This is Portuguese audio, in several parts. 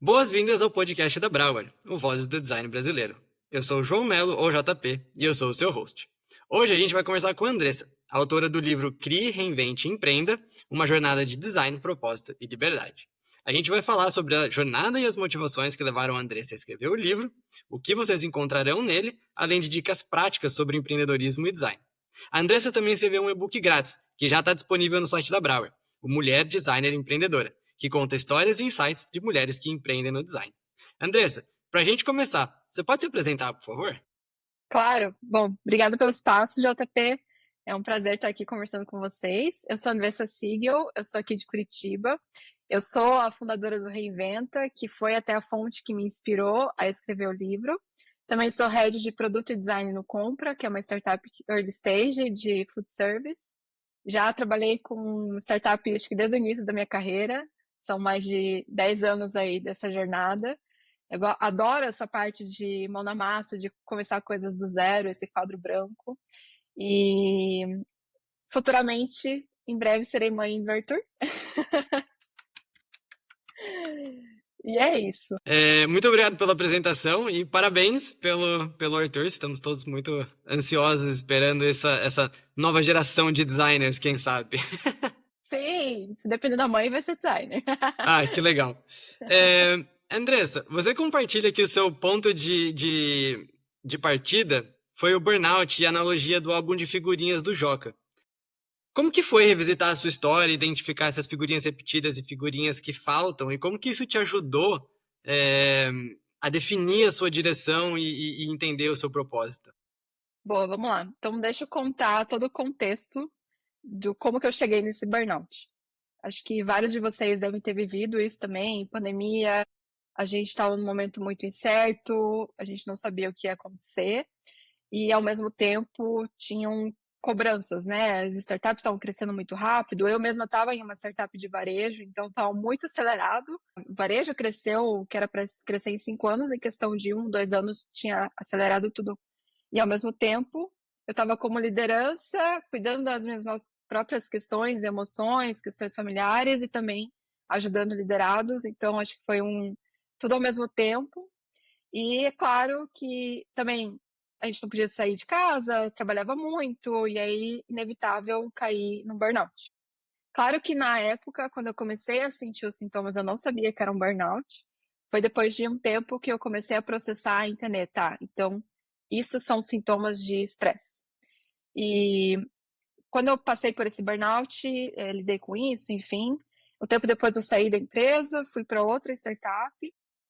Boas-vindas ao podcast da Brauer, o Vozes do Design Brasileiro. Eu sou o João Melo, ou JP, e eu sou o seu host. Hoje a gente vai conversar com a Andressa, autora do livro Crie, Reinvente e Empreenda, uma jornada de design, propósito e liberdade. A gente vai falar sobre a jornada e as motivações que levaram a Andressa a escrever o livro, o que vocês encontrarão nele, além de dicas práticas sobre empreendedorismo e design. A Andressa também escreveu um e-book grátis, que já está disponível no site da Brauer, o Mulher Designer Empreendedora, que conta histórias e insights de mulheres que empreendem no design. Andressa, para a gente começar, você pode se apresentar, por favor? Claro. Bom, obrigada pelo espaço, JP. É um prazer estar aqui conversando com vocês. Eu sou a Andressa Siegel, eu sou aqui de Curitiba. Eu sou a fundadora do Reinventa, que foi até a fonte que me inspirou a escrever o livro. Também sou head de produto e design no Compra, que é uma startup early stage de food service. Já trabalhei com startup, acho que desde o início da minha carreira. São mais de 10 anos aí dessa jornada. Eu adoro essa parte de mão na massa, de começar coisas do zero, esse quadro branco. E futuramente, em breve, serei mãe do Arthur. E é isso. Muito obrigado pela apresentação e parabéns pelo Arthur. Estamos todos muito ansiosos esperando essa nova geração de designers, quem sabe. Sim, se depender da mãe, vai ser designer. Ah, que legal. Andressa, você compartilha que o seu ponto de partida foi o burnout e a analogia do álbum de figurinhas do Joca. Como que foi revisitar a sua história, identificar essas figurinhas repetidas e figurinhas que faltam, e como que isso te ajudou é, a definir a sua direção e entender o seu propósito? Boa, vamos lá. Então, deixa eu contar todo o contexto do como que eu cheguei nesse burnout. Acho que vários de vocês devem ter vivido isso também, pandemia, a gente estava num momento muito incerto, a gente não sabia o que ia acontecer, e ao mesmo tempo tinham cobranças, né? As startups estavam crescendo muito rápido, eu mesma estava em uma startup de varejo, então estava muito acelerado. O varejo cresceu, que era para crescer em 5 anos, em questão de 1, 2 anos tinha acelerado tudo. E ao mesmo tempo, eu estava como liderança, cuidando das minhas próprias questões, emoções, questões familiares e também ajudando liderados. Então, acho que foi tudo ao mesmo tempo. E é claro que também a gente não podia sair de casa, trabalhava muito, e aí, inevitável, cair no burnout. Claro que na época, quando eu comecei a sentir os sintomas, eu não sabia que era um burnout. Foi depois de um tempo que eu comecei a processar e entender, tá? Então, isso são sintomas de estresse. E quando eu passei por esse burnout, lidei com isso, enfim. Um tempo depois eu saí da empresa, fui para outra startup,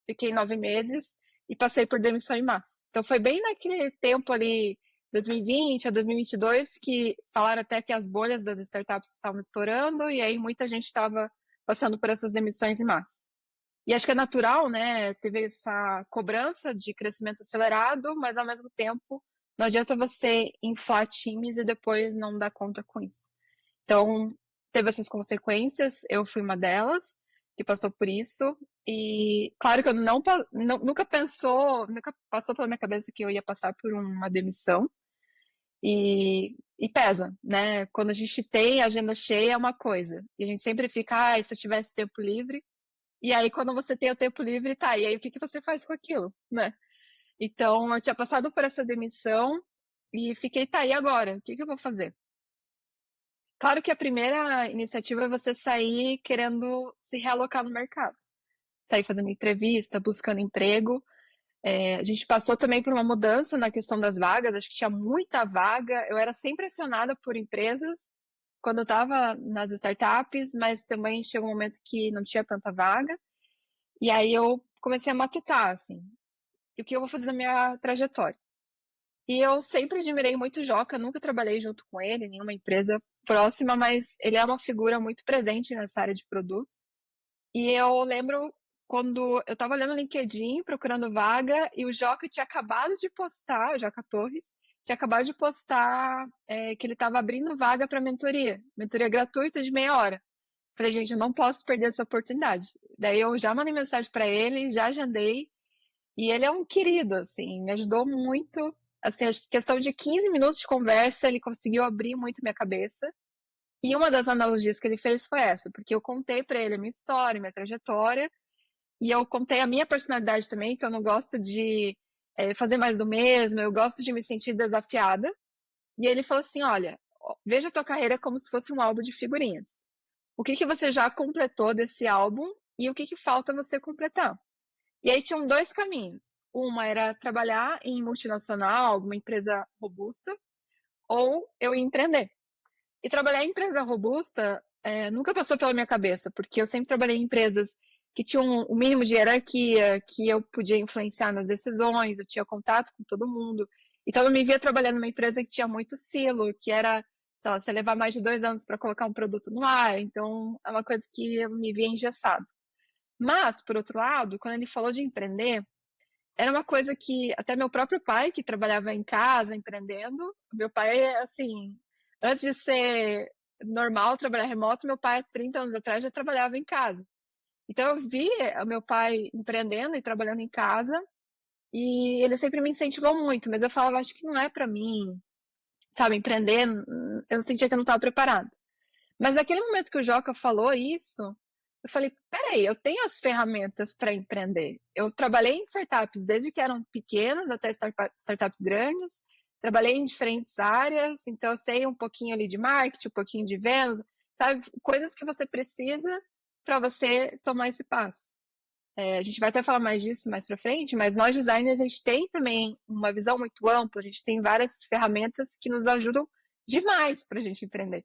fiquei 9 meses e passei por demissão em massa. Então foi bem naquele tempo ali, 2020 a 2022, que falaram até que as bolhas das startups estavam estourando e aí muita gente estava passando por essas demissões em massa. E acho que é natural, né? Teve essa cobrança de crescimento acelerado, mas ao mesmo tempo não adianta você inflar times e depois não dar conta com isso. Então, teve essas consequências, eu fui uma delas que passou por isso. E claro que eu nunca passou pela minha cabeça que eu ia passar por uma demissão. E pesa, né? Quando a gente tem a agenda cheia é uma coisa. E a gente sempre fica, se eu tivesse tempo livre. E aí, quando você tem o tempo livre, tá, e aí o que você faz com aquilo, né? Então, eu tinha passado por essa demissão e fiquei, tá, e agora? O que eu vou fazer? Claro que a primeira iniciativa é você sair querendo se realocar no mercado. Sair fazendo entrevista, buscando emprego. A gente passou também por uma mudança na questão das vagas, acho que tinha muita vaga. Eu era sempre acionada por empresas quando eu estava nas startups, mas também chegou um momento que não tinha tanta vaga. E aí eu comecei a matutar, assim, o que eu vou fazer na minha trajetória. E eu sempre admirei muito o Joca, nunca trabalhei junto com ele, em nenhuma empresa próxima, mas ele é uma figura muito presente nessa área de produto. E eu lembro quando eu estava olhando o LinkedIn, procurando vaga, e o Joca tinha acabado de postar, o Joca Torres, tinha acabado de postar que ele estava abrindo vaga para mentoria gratuita de meia hora. Falei, gente, eu não posso perder essa oportunidade. Daí eu já mandei mensagem para ele, já agendei, e ele é um querido, assim, me ajudou muito. Assim, acho que questão de 15 minutos de conversa, ele conseguiu abrir muito minha cabeça. E uma das analogias que ele fez foi essa, porque eu contei para ele a minha história, minha trajetória, E eu contei a minha personalidade também, que eu não gosto de fazer mais do mesmo, eu gosto de me sentir desafiada. E ele falou assim: olha, veja a tua carreira como se fosse um álbum de figurinhas. O que que você já completou desse álbum e o que que falta você completar? E aí tinham dois caminhos. Uma era trabalhar em multinacional, alguma empresa robusta, ou eu ia empreender. E trabalhar em empresa robusta nunca passou pela minha cabeça, porque eu sempre trabalhei em empresas que tinham um mínimo de hierarquia, que eu podia influenciar nas decisões, eu tinha contato com todo mundo. Então eu me via trabalhando numa empresa que tinha muito silo, que era, sei lá, você levar mais de 2 anos para colocar um produto no ar, então é uma coisa que eu me via engessado. Mas, por outro lado, quando ele falou de empreender, era uma coisa que até meu próprio pai, que trabalhava em casa, empreendendo, meu pai, assim, antes de ser normal trabalhar remoto, meu pai, 30 anos atrás, já trabalhava em casa. Então, eu vi o meu pai empreendendo e trabalhando em casa, e ele sempre me incentivou muito, mas eu falava, acho que não é para mim, sabe, empreender, eu sentia que eu não estava preparada. Mas naquele momento que o Joca falou isso, eu falei, peraí, eu tenho as ferramentas para empreender. Eu trabalhei em startups desde que eram pequenas até startups grandes, trabalhei em diferentes áreas, então eu sei um pouquinho ali de marketing, um pouquinho de vendas, sabe? Coisas que você precisa para você tomar esse passo. A gente vai até falar mais disso mais para frente, mas nós designers a gente tem também uma visão muito ampla, a gente tem várias ferramentas que nos ajudam demais para a gente empreender.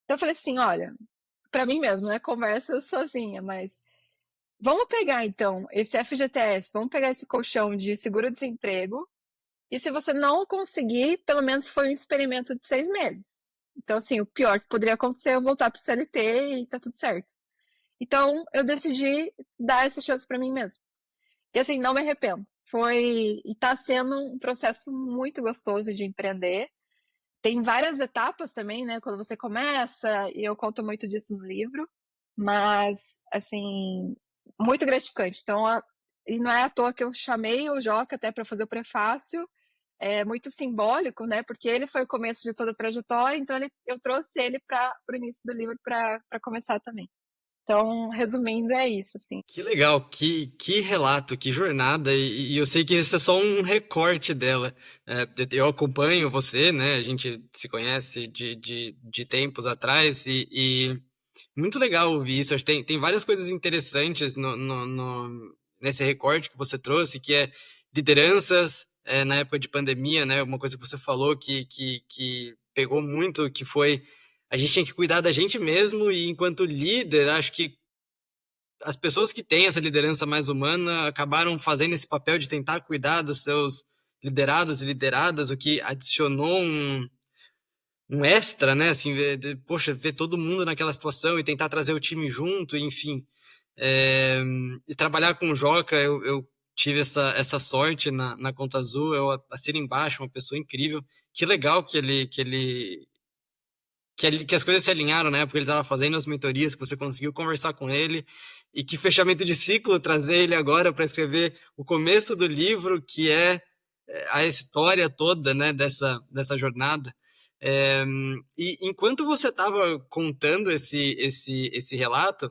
Então eu falei assim, olha, para mim mesmo, né? Conversa sozinha, mas vamos pegar então esse FGTS, vamos pegar esse colchão de seguro-desemprego, e se você não conseguir, pelo menos foi um experimento de 6 meses. Então, assim, o pior que poderia acontecer é eu voltar para o CLT e tá tudo certo. Então, eu decidi dar essa chance para mim mesmo. E assim, não me arrependo. Foi e tá sendo um processo muito gostoso de empreender. Tem várias etapas também, né? Quando você começa, e eu conto muito disso no livro, mas, assim, muito gratificante. Então, e não é à toa que eu chamei o Joca até para fazer o prefácio, é muito simbólico, né? Porque ele foi o começo de toda a trajetória, então eu trouxe ele para o início do livro para começar também. Então, resumindo, é isso, assim. Que legal, que relato, que jornada, e eu sei que esse é só um recorte dela. Eu acompanho você, né? A gente se conhece de tempos atrás, e muito legal ouvir isso. Acho que tem várias coisas interessantes nesse recorte que você trouxe, que é lideranças na época de pandemia, né? Uma coisa que você falou que pegou muito, que foi a gente tinha que cuidar da gente mesmo, e enquanto líder, acho que as pessoas que têm essa liderança mais humana acabaram fazendo esse papel de tentar cuidar dos seus liderados e lideradas, o que adicionou um extra, né? Assim, poxa, ver todo mundo naquela situação e tentar trazer o time junto, enfim. E trabalhar com o Joca, eu tive essa sorte na Conta Azul, eu assino embaixo, uma pessoa incrível. Que legal que as coisas se alinharam, né? Porque ele estava fazendo as mentorias, que você conseguiu conversar com ele, e que fechamento de ciclo trazer ele agora para escrever o começo do livro, que é a história toda, né, dessa jornada. E enquanto você estava contando esse relato,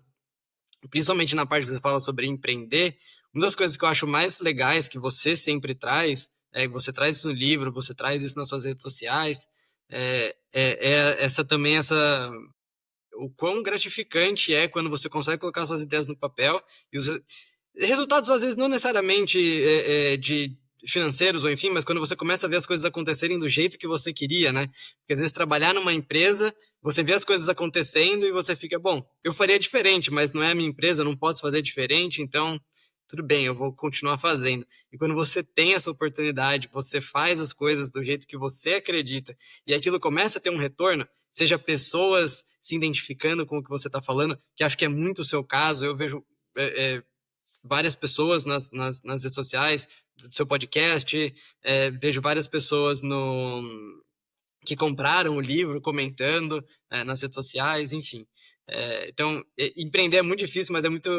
principalmente na parte que você fala sobre empreender, uma das coisas que eu acho mais legais que você sempre traz, você traz isso no livro, você traz isso nas suas redes sociais, essa também, o quão gratificante é quando você consegue colocar suas ideias no papel, e os resultados às vezes não necessariamente de financeiros ou enfim, mas quando você começa a ver as coisas acontecerem do jeito que você queria, né? Porque às vezes trabalhar numa empresa, você vê as coisas acontecendo e você fica, bom, eu faria diferente, mas não é a minha empresa, eu não posso fazer diferente, então tudo bem, eu vou continuar fazendo. E quando você tem essa oportunidade, você faz as coisas do jeito que você acredita, e aquilo começa a ter um retorno, seja pessoas se identificando com o que você está falando, que acho que é muito o seu caso, eu vejo várias pessoas nas redes sociais, do seu podcast, vejo várias pessoas que compraram o livro comentando nas redes sociais, enfim. Então, empreender é muito difícil, mas é muito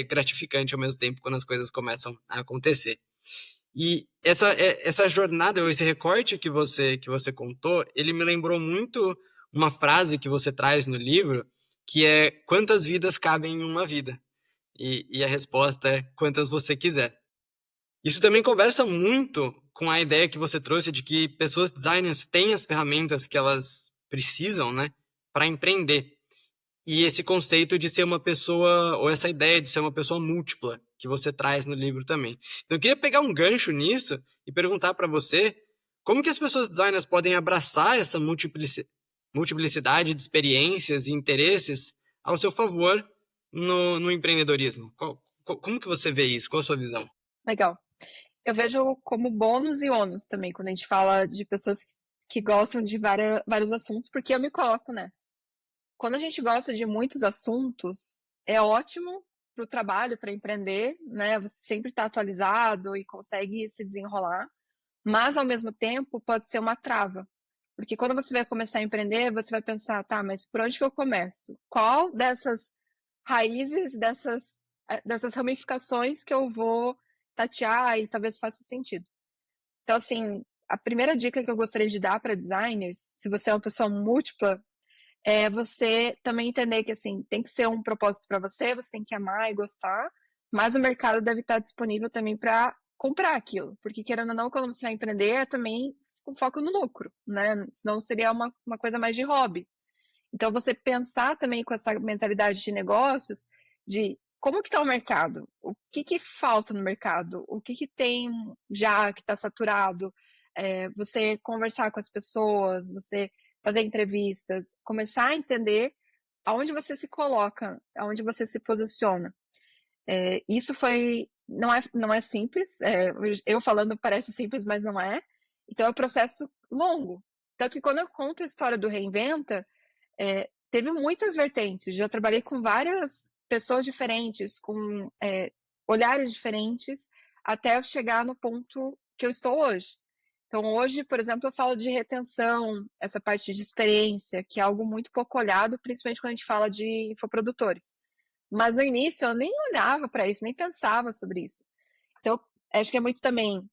gratificante ao mesmo tempo quando as coisas começam a acontecer. E essa jornada, esse recorte que você contou, ele me lembrou muito uma frase que você traz no livro, que é: quantas vidas cabem em uma vida? e a resposta é quantas você quiser. Isso também conversa muito com a ideia que você trouxe de que pessoas designers têm as ferramentas que elas precisam, né, para empreender. E esse conceito de ser uma pessoa, ou essa ideia de ser uma pessoa múltipla, que você traz no livro também. Então, eu queria pegar um gancho nisso e perguntar para você como que as pessoas designers podem abraçar essa multiplicidade de experiências e interesses ao seu favor no empreendedorismo. Como que você vê isso? Qual a sua visão? Legal. Eu vejo como bônus e ônus também, quando a gente fala de pessoas que gostam de vários assuntos, porque eu me coloco nessa. Quando a gente gosta de muitos assuntos, é ótimo para o trabalho, para empreender, né? Você sempre está atualizado e consegue se desenrolar, mas ao mesmo tempo pode ser uma trava. Porque quando você vai começar a empreender, você vai pensar, tá, mas por onde que eu começo? Qual dessas raízes, dessas ramificações que eu vou tatear e talvez faça sentido? Então, assim, a primeira dica que eu gostaria de dar para designers, se você é uma pessoa múltipla, é você também entender que, assim, tem que ser um propósito para você, você tem que amar e gostar, mas o mercado deve estar disponível também para comprar aquilo, porque querendo ou não, quando você vai empreender, é também com foco no lucro, né? Senão seria uma coisa mais de hobby. Então, você pensar também com essa mentalidade de negócios, de como que está o mercado, o que falta no mercado, o que tem já que está saturado, você conversar com as pessoas, você fazer entrevistas, começar a entender aonde você se coloca, aonde você se posiciona. Isso não é simples, eu falando parece simples, mas não é. Então é um processo longo. Tanto que quando eu conto a história do Reinventa, teve muitas vertentes. Já trabalhei com várias pessoas diferentes, com olhares diferentes, até eu chegar no ponto que eu estou hoje. Então, hoje, por exemplo, eu falo de retenção, essa parte de experiência, que é algo muito pouco olhado, principalmente quando a gente fala de infoprodutores. Mas no início eu nem olhava para isso, nem pensava sobre isso. Então, acho que é muito também,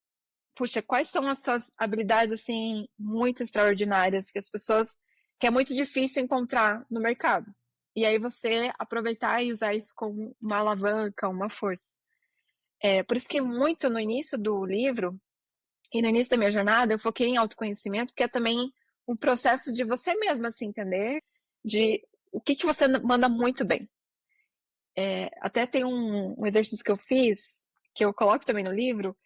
puxa, quais são as suas habilidades assim muito extraordinárias que é muito difícil encontrar no mercado. E aí você aproveitar e usar isso como uma alavanca, uma força. Por isso que muito no início do livro e no início da minha jornada eu foquei em autoconhecimento, porque é também um processo de você mesma se entender de o que você manda muito bem. Até tem um exercício que eu fiz, que eu coloco também no livro,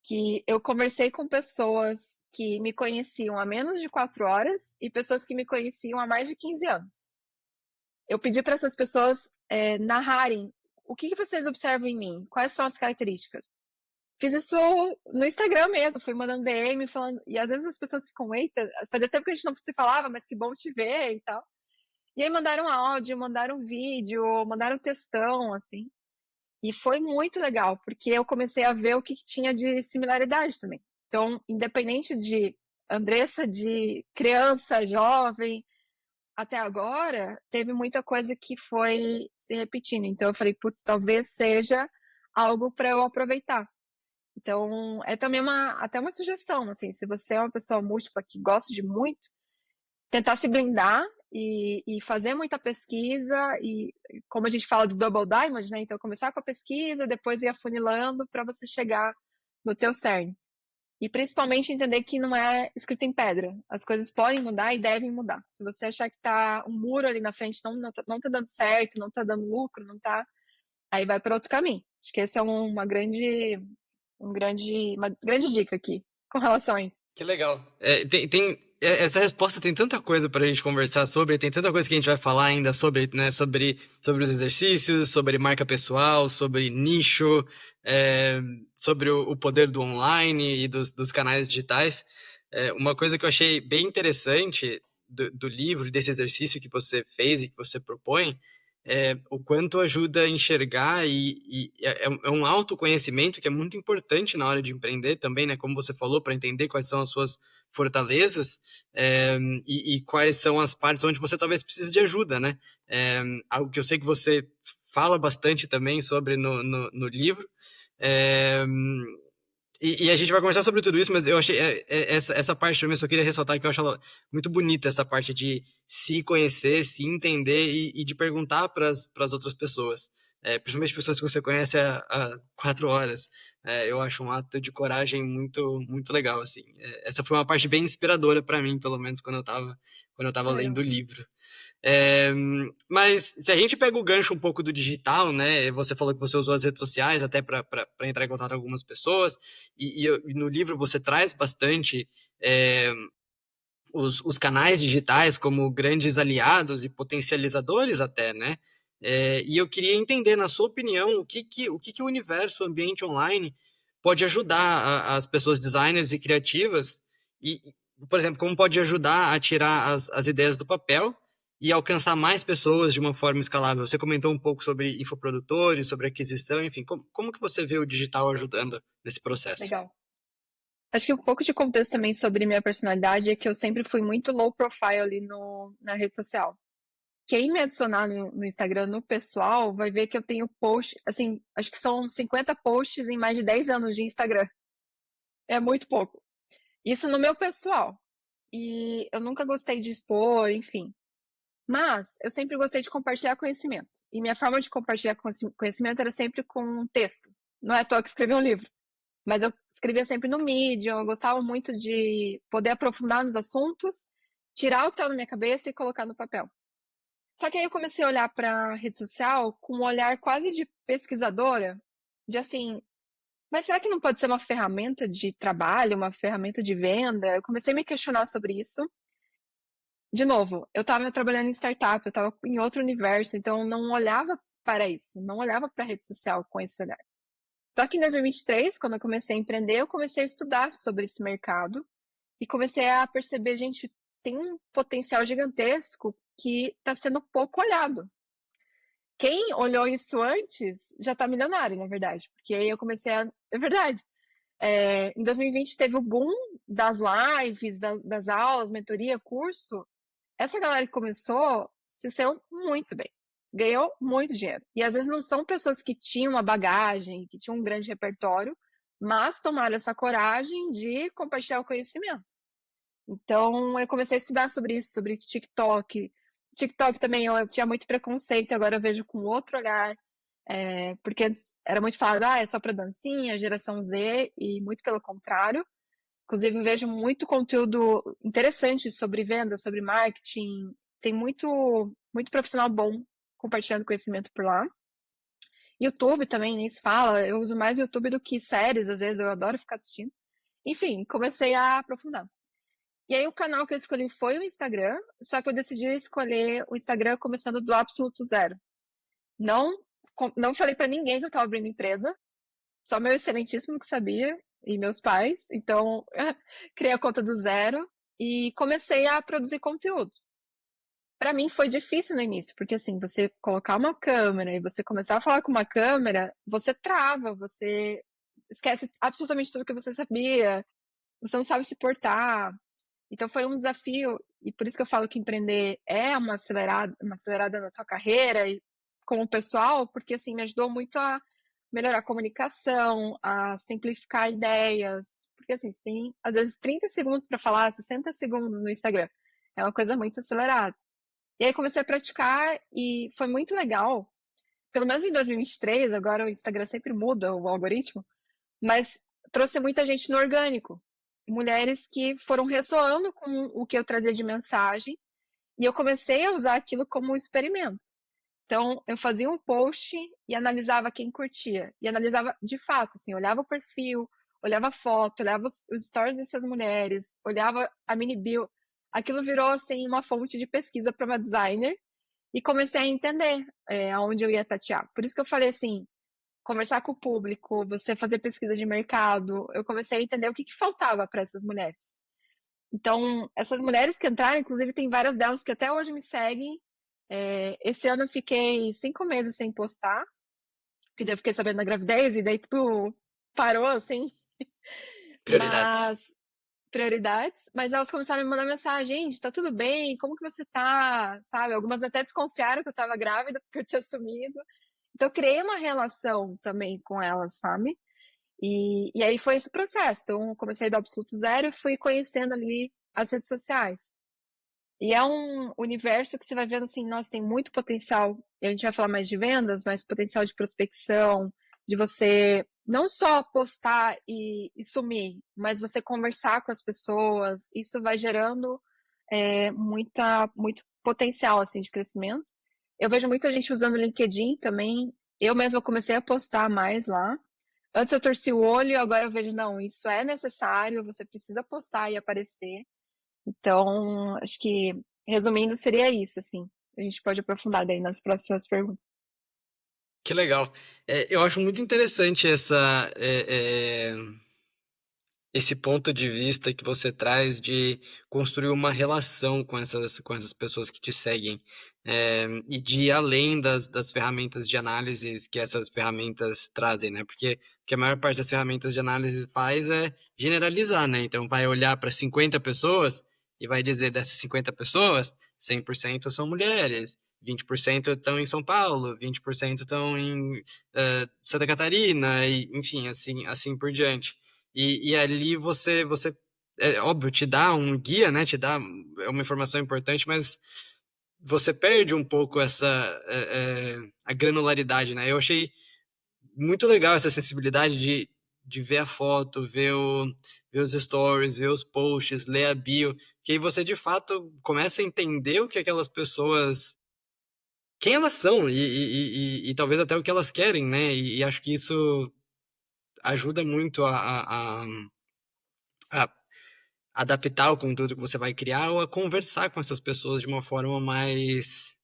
que eu conversei com pessoas que me conheciam há menos de 4 horas e pessoas que me conheciam há mais de 15 anos. Eu pedi para essas pessoas narrarem o que vocês observam em mim, quais são as características. Fiz isso no Instagram mesmo, fui mandando DM, falando, e às vezes as pessoas ficam, eita, fazia tempo que a gente não se falava, mas que bom te ver e tal. E aí mandaram áudio, mandaram vídeo, mandaram textão, assim. E foi muito legal, porque eu comecei a ver o que tinha de similaridade também. Então, independente de Andressa, de criança, jovem, até agora, teve muita coisa que foi se repetindo. Então, eu falei, putz, talvez seja algo para eu aproveitar. Então, é também até uma sugestão, assim, se você é uma pessoa múltipla que gosta de muito, tentar se blindar e fazer muita pesquisa e, como a gente fala do Double Diamond, né? Então, começar com a pesquisa, depois ir afunilando para você chegar no teu cerne. E principalmente entender que não é escrito em pedra. As coisas podem mudar e devem mudar. Se você achar que tá um muro ali na frente, não tá dando certo, não tá dando lucro, não tá, aí vai para outro caminho. Acho que essa é uma grande dica aqui com relação a isso. Que legal. Essa resposta tem tanta coisa para a gente conversar sobre, tem tanta coisa que a gente vai falar ainda sobre, né, sobre os exercícios, sobre marca pessoal, sobre nicho, sobre o poder do online e dos canais digitais. Uma coisa que eu achei bem interessante do livro, desse exercício que você fez e que você propõe, o quanto ajuda a enxergar e é um autoconhecimento que é muito importante na hora de empreender também, né? Como você falou, para entender quais são as suas fortalezas e quais são as partes onde você talvez precise de ajuda, né? Algo que eu sei que você fala bastante também sobre no livro. E a gente vai conversar sobre tudo isso, mas eu achei essa parte também, só queria ressaltar que eu acho ela muito bonita, essa parte de se conhecer, se entender e de perguntar para as outras pessoas. principalmente pessoas que você conhece há 4 horas. Eu acho um ato de coragem muito, muito legal, assim. Essa foi uma parte bem inspiradora para mim, pelo menos quando eu tava lendo Legal. o livro. É, mas se a gente pega o gancho um pouco do digital, né? Você falou que você usou as redes sociais até para entrar em contato com algumas pessoas, e no livro você traz bastante os canais digitais como grandes aliados e potencializadores até, né? E eu queria entender, na sua opinião, o que o universo, o ambiente online pode ajudar as pessoas designers e criativas por exemplo, como pode ajudar a tirar as ideias do papel e alcançar mais pessoas de uma forma escalável. Você comentou um pouco sobre infoprodutores, sobre aquisição, enfim, como que você vê o digital ajudando nesse processo? Legal. Acho que um pouco de contexto também sobre minha personalidade é que eu sempre fui muito low profile ali na rede social. Quem me adicionar no Instagram, no pessoal, vai ver que eu tenho post, assim, acho que são 50 posts em mais de 10 anos de Instagram. É muito pouco. Isso no meu pessoal. E eu nunca gostei de expor, enfim. Mas eu sempre gostei de compartilhar conhecimento. E minha forma de compartilhar conhecimento era sempre com texto. Não é à toa que escrevi um livro. Mas eu escrevia sempre no Medium, eu gostava muito de poder aprofundar nos assuntos, tirar o que estava na minha cabeça e colocar no papel. Só que aí eu comecei a olhar para a rede social com um olhar quase de pesquisadora, de assim, mas será que não pode ser uma ferramenta de trabalho, uma ferramenta de venda? Eu comecei a me questionar sobre isso. De novo, eu estava trabalhando em startup, eu estava em outro universo, então eu não olhava para isso, não olhava para a rede social com esse olhar. Só que em 2023, quando eu comecei a empreender, eu comecei a estudar sobre esse mercado e comecei a perceber, gente, tem um potencial gigantesco que está sendo pouco olhado. Quem olhou isso antes já está milionário, na verdade, porque aí eu comecei a. É verdade. Em 2020 teve o boom das lives, das aulas, mentoria, curso. Essa galera que começou se saiu muito bem, ganhou muito dinheiro. E às vezes não são pessoas que tinham uma bagagem, que tinham um grande repertório, mas tomaram essa coragem de compartilhar o conhecimento. Então eu comecei a estudar sobre isso, sobre TikTok. TikTok também eu tinha muito preconceito, agora eu vejo com outro olhar, porque antes era muito falado, é só para dancinha, geração Z, e muito pelo contrário. Inclusive, vejo muito conteúdo interessante sobre venda, sobre marketing. Tem muito, muito profissional bom compartilhando conhecimento por lá. YouTube também, nem se fala. Eu uso mais YouTube do que séries, às vezes eu adoro ficar assistindo. Enfim, comecei a aprofundar. E aí o canal que eu escolhi foi o Instagram, só que eu decidi escolher o Instagram começando do absoluto zero. Não, não falei para ninguém que eu estava abrindo empresa, só meu excelentíssimo que sabia e meus pais. Então, criei a conta do zero e comecei a produzir conteúdo. Para mim foi difícil no início, porque assim, você colocar uma câmera e você começar a falar com uma câmera, você trava, você esquece absolutamente tudo que você sabia, você não sabe se portar. Então foi um desafio, e por isso que eu falo que empreender é uma acelerada na tua carreira e como pessoal, porque assim, me ajudou muito a melhorar a comunicação, a simplificar ideias, porque assim, você tem às vezes 30 segundos para falar, 60 segundos no Instagram. É uma coisa muito acelerada. E aí comecei a praticar e foi muito legal. Pelo menos em 2023, agora o Instagram sempre muda o algoritmo, mas trouxe muita gente no orgânico. Mulheres que foram ressoando com o que eu trazia de mensagem e eu comecei a usar aquilo como um experimento. Então, eu fazia um post e analisava quem curtia. E analisava de fato, assim, olhava o perfil, olhava a foto, olhava os stories dessas mulheres, olhava a mini bio. Aquilo virou, assim, uma fonte de pesquisa para uma designer e comecei a entender aonde eu ia tatear. Por isso que eu falei assim, conversar com o público, você fazer pesquisa de mercado, eu comecei a entender o que faltava para essas mulheres. Então, essas mulheres que entraram, inclusive tem várias delas que até hoje me seguem. Esse ano eu fiquei 5 meses sem postar, porque eu fiquei sabendo da gravidez e daí tudo parou, assim. Prioridades. Mas, prioridades. Mas elas começaram a me mandar mensagem, gente, tá tudo bem? Como que você tá? Sabe? Algumas até desconfiaram que eu tava grávida porque eu tinha sumido. Então, eu criei uma relação também com elas, sabe? E aí foi esse processo. Então, eu comecei do absoluto zero e fui conhecendo ali as redes sociais. E é um universo que você vai vendo assim, nossa, tem muito potencial e a gente vai falar mais de vendas, mas potencial de prospecção, de você não só postar e sumir, mas você conversar com as pessoas, isso vai gerando muito potencial assim, de crescimento. Eu vejo muita gente usando o LinkedIn também. Eu mesma comecei a postar mais lá. Antes eu torci o olho, agora eu vejo, não, isso é necessário, você precisa postar e aparecer. Então, acho que, resumindo, seria isso, assim. A gente pode aprofundar daí nas próximas perguntas. Que legal. Eu acho muito interessante esse ponto de vista que você traz de construir uma relação com essas pessoas que te seguem, e de ir além das ferramentas de análise que essas ferramentas trazem, né? Porque o que a maior parte das ferramentas de análise faz é generalizar, né? Então vai olhar para 50 pessoas e vai dizer dessas 50 pessoas, 100% são mulheres, 20% estão em São Paulo, 20% estão em Santa Catarina, e, enfim, assim por diante. E ali você, é óbvio, te dá um guia, né? Te dá uma informação importante, mas você perde um pouco a granularidade, né? Eu achei muito legal essa sensibilidade de ver a foto, ver os stories, ver os posts, ler a bio, que aí você de fato começa a entender o que aquelas pessoas, quem elas são e talvez até o que elas querem, né? E acho que isso ajuda muito a adaptar o conteúdo que você vai criar ou a conversar com essas pessoas de uma forma mais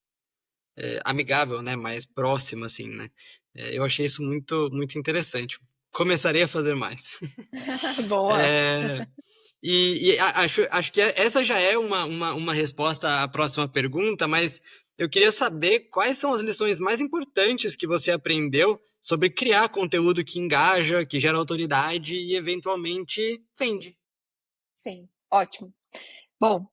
amigável, né? Mais próxima, assim, né? Eu achei isso muito interessante. Começarei a fazer mais. Boa! É, acho que essa já é uma resposta à próxima pergunta, mas eu queria saber quais são as lições mais importantes que você aprendeu sobre criar conteúdo que engaja, que gera autoridade e eventualmente vende. Sim, ótimo. Bom,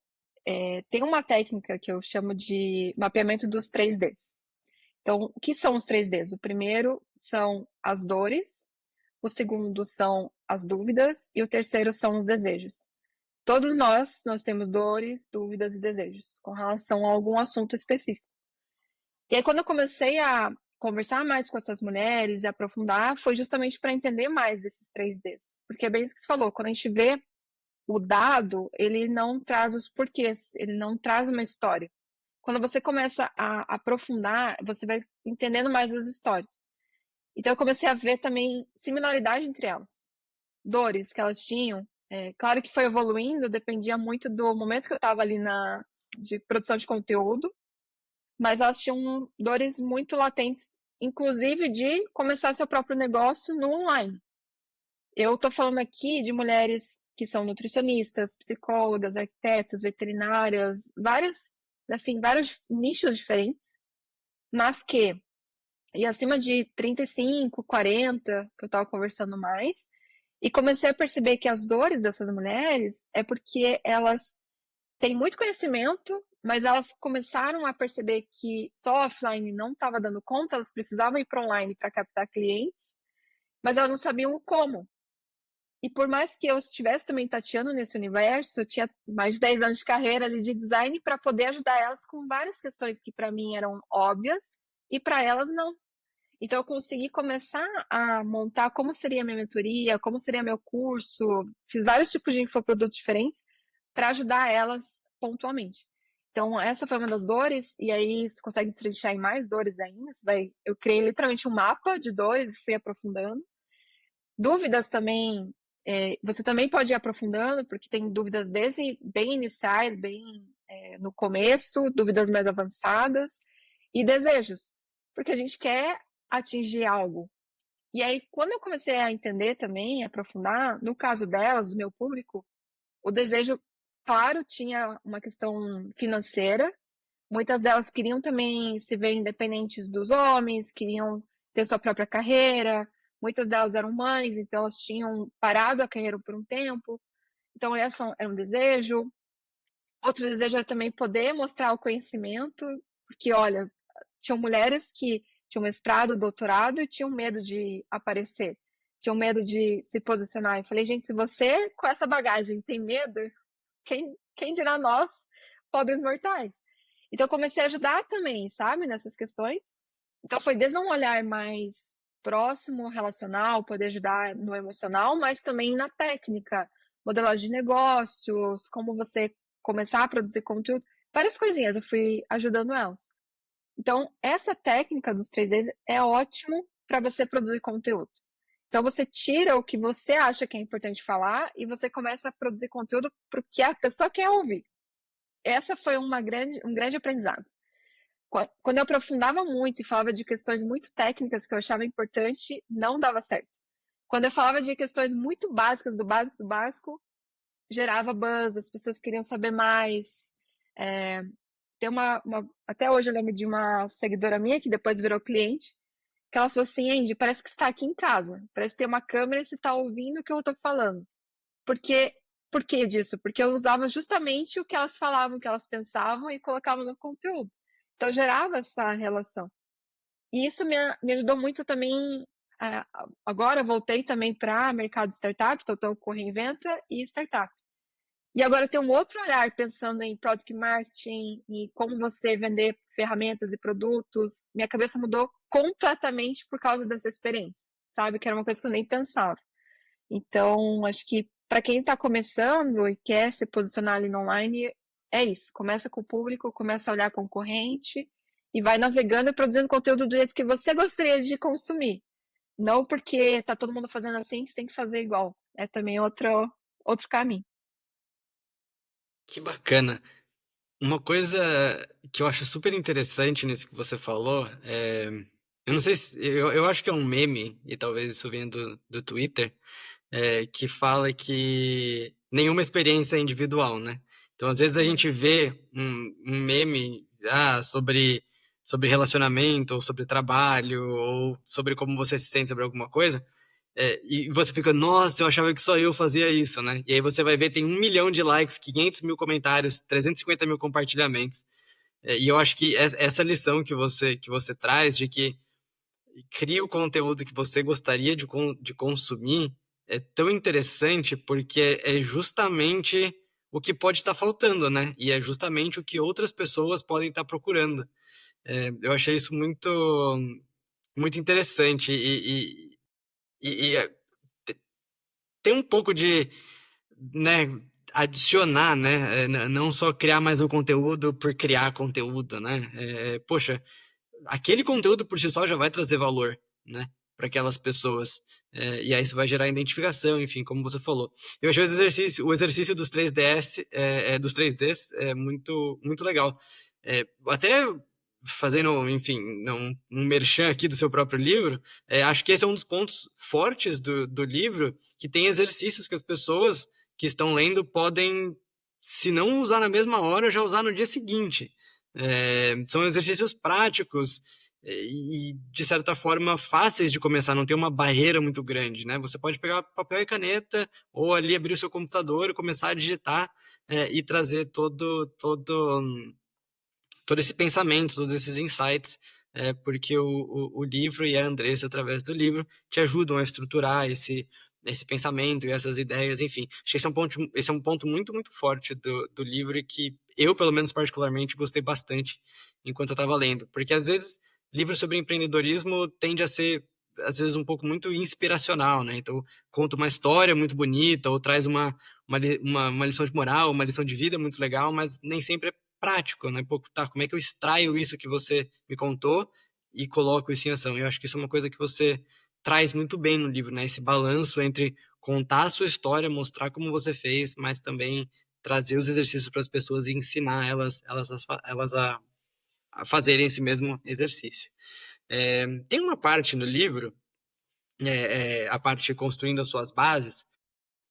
tem uma técnica que eu chamo de mapeamento dos 3Ds. Então, o que são os 3Ds? O primeiro são as dores, o segundo são as dúvidas e o terceiro são os desejos. Todos nós temos dores, dúvidas e desejos com relação a algum assunto específico. E aí, quando eu comecei a conversar mais com essas mulheres e aprofundar, foi justamente para entender mais desses 3Ds. Porque é bem isso que você falou, quando a gente vê o dado, ele não traz os porquês, ele não traz uma história. Quando você começa a aprofundar, você vai entendendo mais as histórias. Então, eu comecei a ver também similaridade entre elas. Dores que elas tinham. Claro que foi evoluindo, dependia muito do momento que eu estava ali de produção de conteúdo, mas elas tinham dores muito latentes, inclusive de começar seu próprio negócio no online. Eu estou falando aqui de mulheres que são nutricionistas, psicólogas, arquitetas, veterinárias, vários nichos diferentes, mas e acima de 35, 40, que eu estava conversando mais, e comecei a perceber que as dores dessas mulheres é porque elas têm muito conhecimento, mas elas começaram a perceber que só offline não estava dando conta, elas precisavam ir para online para captar clientes, mas elas não sabiam como. E por mais que eu estivesse também tateando nesse universo, eu tinha mais de 10 anos de carreira ali de design para poder ajudar elas com várias questões que para mim eram óbvias e para elas não. Então eu consegui começar a montar como seria a minha mentoria, como seria meu curso, fiz vários tipos de infoprodutos diferentes para ajudar elas pontualmente. Então essa foi uma das dores, e aí você consegue trinchar em mais dores ainda. Eu criei literalmente um mapa de dores e fui aprofundando. Dúvidas também, você também pode ir aprofundando, porque tem dúvidas desde bem iniciais, no começo, dúvidas mais avançadas, e desejos, porque a gente quer atingir algo. E aí, quando eu comecei a entender também, a aprofundar, no caso delas, do meu público, o desejo, claro, tinha uma questão financeira. Muitas delas queriam também se ver independentes dos homens, queriam ter sua própria carreira. Muitas delas eram mães, então elas tinham parado a carreira por um tempo. Então, esse era um desejo. Outro desejo era também poder mostrar o conhecimento, porque, olha, tinham mulheres que tinham mestrado, doutorado e tinham medo de aparecer, tinham medo de se posicionar. Eu falei, gente, se você com essa bagagem tem medo, quem dirá nós, pobres mortais? Então eu comecei a ajudar também, sabe, nessas questões. Então foi desde um olhar mais próximo, relacional, poder ajudar no emocional, mas também na técnica, modelagem de negócios, como você começar a produzir conteúdo, várias coisinhas eu fui ajudando elas. Então, essa técnica dos 3Ds é ótimo para você produzir conteúdo. Então, você tira o que você acha que é importante falar e você começa a produzir conteúdo para o que a pessoa quer ouvir. Essa foi um grande aprendizado. Quando eu aprofundava muito e falava de questões muito técnicas que eu achava importante, não dava certo. Quando eu falava de questões muito básicas, do básico, gerava buzz, as pessoas queriam saber mais. É, tem até hoje eu lembro de uma seguidora minha que depois virou cliente, que ela falou assim, Andy, parece que você está aqui em casa, parece que tem uma câmera e você está ouvindo o que eu estou falando. Porque, por que disso? Porque eu usava justamente o que elas falavam, o que elas pensavam e colocava no conteúdo. Então gerava essa relação. E isso me ajudou muito também. Agora eu voltei também para mercado de startup, então estou com reinventa e startup. E agora eu tenho um outro olhar pensando em product marketing e como você vender ferramentas e produtos. Minha cabeça mudou completamente por causa dessa experiência, sabe? Que era uma coisa que eu nem pensava. Então, acho que para quem está começando e quer se posicionar ali no online, é isso. Começa com o público, começa a olhar a concorrente e vai navegando e produzindo conteúdo do jeito que você gostaria de consumir. Não porque está todo mundo fazendo assim, que você tem que fazer igual. É também outro caminho. Que bacana. Uma coisa que eu acho super interessante nisso que você falou é. Eu não sei se. Eu acho que é um meme, e talvez isso venha do Twitter, que fala que nenhuma experiência é individual, né? Então, às vezes a Uhum. gente vê um meme sobre relacionamento, ou sobre trabalho, ou sobre como você se sente sobre alguma coisa, e você fica, nossa, eu achava que só eu fazia isso, né? E aí você vai ver, tem 1 milhão de likes, 500 mil comentários, 350 mil compartilhamentos. E eu acho que essa lição que você traz de que cria o conteúdo que você gostaria de consumir é tão interessante porque é justamente o que pode estar faltando, né? E é justamente o que outras pessoas podem estar procurando. Eu achei isso muito interessante e tem um pouco de, né, adicionar, né? Não só criar mais um conteúdo por criar conteúdo, né? Poxa, aquele conteúdo por si só já vai trazer valor, né? Para aquelas pessoas. E aí isso vai gerar identificação, enfim, como você falou. Eu achei o exercício dos 3DS, dos 3Ds, muito legal. Até fazendo, enfim, um merchan aqui do seu próprio livro, acho que esse é um dos pontos fortes do livro, que tem exercícios que as pessoas que estão lendo podem, se não usar na mesma hora, já usar no dia seguinte. São exercícios práticos e, de certa forma, fáceis de começar, não tem uma barreira muito grande, né? Você pode pegar papel e caneta ou ali abrir o seu computador e começar a digitar e trazer todo esse pensamento, todos esses insights, porque o livro e a Andressa, através do livro, te ajudam a estruturar esse pensamento e essas ideias, enfim. Acho que esse é um ponto muito, muito forte do livro e que eu, pelo menos particularmente, gostei bastante enquanto eu estava lendo. Porque, às vezes, livros sobre empreendedorismo tende a ser, às vezes, um pouco muito inspiracional, né? Então, conta uma história muito bonita ou traz uma lição de moral, uma lição de vida muito legal, mas nem sempre é prático, né? Pô, tá, como é que eu extraio isso que você me contou e coloco isso em ação? Eu acho que isso é uma coisa que você traz muito bem no livro, né? Esse balanço entre contar a sua história, mostrar como você fez, mas também trazer os exercícios para as pessoas e ensinar elas a fazerem esse mesmo exercício. Tem uma parte no livro, a parte construindo as suas bases,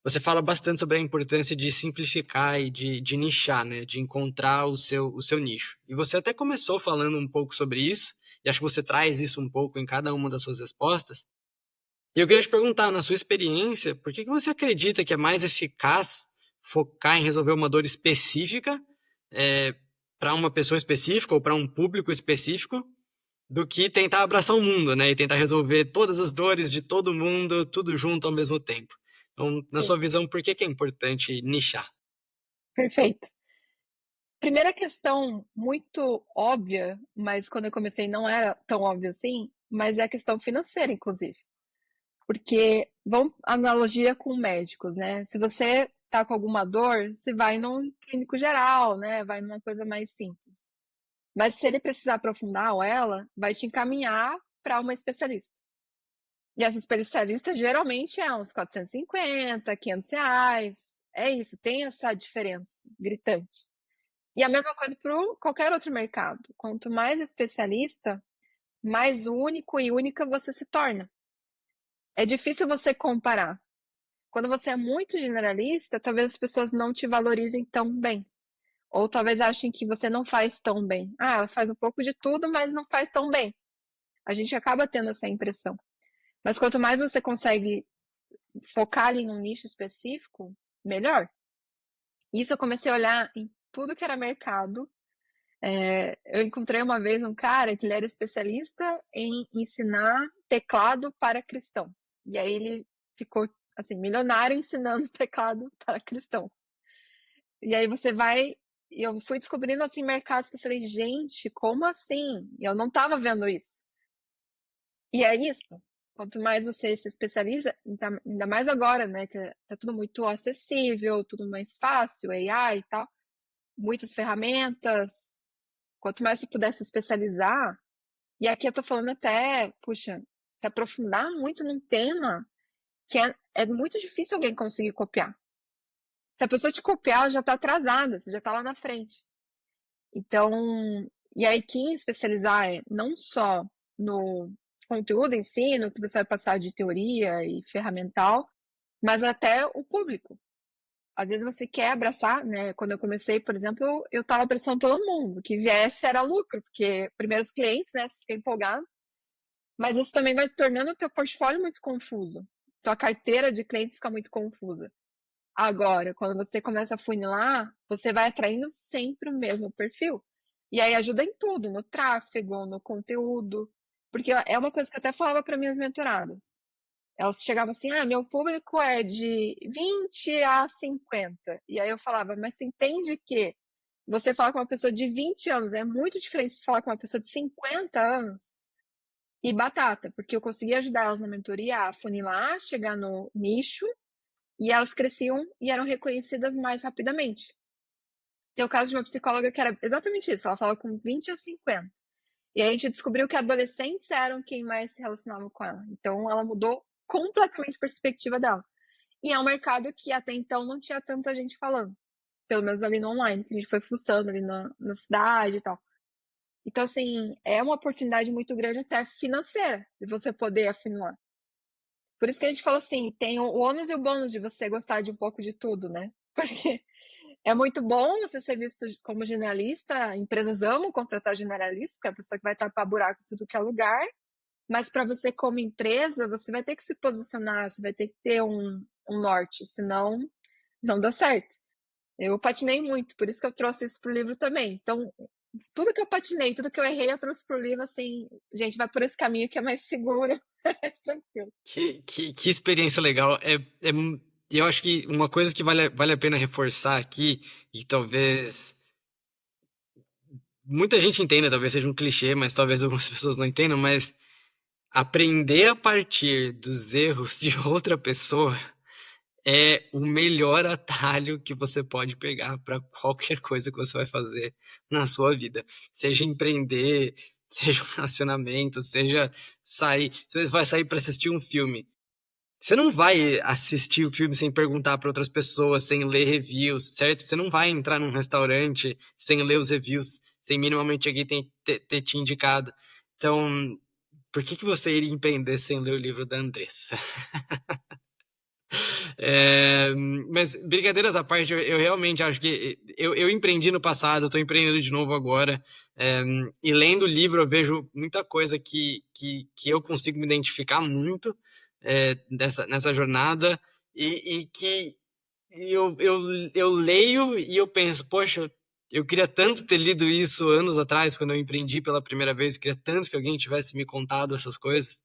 você fala bastante sobre a importância de simplificar e de nichar, né? De encontrar o seu nicho. E você até começou falando um pouco sobre isso, e acho que você traz isso um pouco em cada uma das suas respostas. E eu queria te perguntar, na sua experiência, por que você acredita que é mais eficaz focar em resolver uma dor específica para uma pessoa específica ou para um público específico, do que tentar abraçar o mundo, né? E tentar resolver todas as dores de todo mundo, tudo junto ao mesmo tempo. Então, na Sim, sua visão, por que é importante nichar? perfeito. Primeira questão muito óbvia, mas quando eu comecei não era tão óbvio assim, mas é a questão financeira, inclusive. Porque, vamos analogia com médicos, né? Se você tá com alguma dor, você vai num clínico geral, né? Vai numa coisa mais simples. Mas se ele precisar aprofundar ou ela, vai te encaminhar para uma especialista. E essa especialista geralmente é uns 450, R$ 500. É isso, tem essa diferença gritante. E a mesma coisa para qualquer outro mercado. Quanto mais especialista, mais único e única você se torna. É difícil você comparar. Quando você é muito generalista, talvez as pessoas não te valorizem tão bem. Ou talvez achem que você não faz tão bem. Ah, ela faz um pouco de tudo, mas não faz tão bem. A gente acaba tendo essa impressão. Mas quanto mais você consegue focar ali num nicho específico, melhor. Isso eu comecei a olhar em tudo que era mercado. Eu encontrei uma vez um cara que ele era especialista em ensinar teclado para cristãos. E aí ele ficou assim, milionário ensinando teclado para cristãos. E aí você vai. E eu fui descobrindo assim mercados que eu falei, gente, como assim? E eu não estava vendo isso. E é isso. Quanto mais você se especializa, ainda mais agora, né? Que tá tudo muito acessível, tudo mais fácil, AI e tal, muitas ferramentas. Quanto mais você puder se especializar, e aqui eu tô falando até, puxa, se aprofundar muito num tema que é muito difícil alguém conseguir copiar. Se a pessoa te copiar, ela já tá atrasada, você já tá lá na frente. Então, e aí quem especializar é não só no conteúdo em si, no que você vai passar de teoria e ferramental, mas até o público. Às vezes você quer abraçar, né? Quando eu comecei, por exemplo, eu estava abraçando todo mundo. Que viesse era lucro, porque primeiros clientes, né? Você fica empolgado. Mas isso também vai tornando o teu portfólio muito confuso. Tua carteira de clientes fica muito confusa. Agora, quando você começa a funilar, você vai atraindo sempre o mesmo perfil. E aí ajuda em tudo, no tráfego, no conteúdo. Porque é uma coisa que eu até falava para minhas mentoradas. Elas chegavam assim: ah, meu público é de 20 a 50. E aí eu falava, mas você entende que você falar com uma pessoa de 20 anos é muito diferente de falar com uma pessoa de 50 anos? E batata, porque eu conseguia ajudar elas na mentoria a funilar, chegar no nicho, e elas cresciam e eram reconhecidas mais rapidamente. Tem o caso de uma psicóloga que era exatamente isso, ela falava com 20 a 50. E aí a gente descobriu que adolescentes eram quem mais se relacionava com ela. Então ela mudou completamente a perspectiva dela. E é um mercado que até então não tinha tanta gente falando. Pelo menos ali no online, que a gente foi fuçando ali na cidade e tal. Então, assim, é uma oportunidade muito grande até financeira de você poder afinilar. Por isso que a gente fala assim, tem o ônus e o bônus de você gostar de um pouco de tudo, né? Porque é muito bom você ser visto como generalista, empresas amam contratar generalista, porque é a pessoa que vai tapar buraco em tudo que é lugar, mas para você como empresa, você vai ter que se posicionar, você vai ter que ter um norte, senão não dá certo. Eu patinei muito, por isso que eu trouxe isso pro livro também. Então, tudo que eu patinei, tudo que eu errei, eu trouxe pro livro, assim, gente, vai por esse caminho que é mais seguro, é mais tranquilo. Que experiência legal. Eu acho que uma coisa que vale a pena reforçar aqui, e talvez muita gente entenda, talvez seja um clichê, mas talvez algumas pessoas não entendam, mas aprender a partir dos erros de outra pessoa é o melhor atalho que você pode pegar para qualquer coisa que você vai fazer na sua vida. Seja empreender, seja um relacionamento, seja sair. Se você vai sair para assistir um filme, você não vai assistir o filme sem perguntar para outras pessoas, sem ler reviews, certo? Você não vai entrar num restaurante sem ler os reviews, sem minimamente alguém ter te indicado. Então, por que você iria empreender sem ler o livro da Andressa? É, mas, brincadeiras à parte, eu realmente acho que eu empreendi no passado, eu tô empreendendo de novo agora, e lendo o livro eu vejo muita coisa que eu consigo me identificar muito nessa jornada, e que eu leio e eu penso, poxa, eu queria tanto ter lido isso anos atrás, quando eu empreendi pela primeira vez, eu queria tanto que alguém tivesse me contado essas coisas.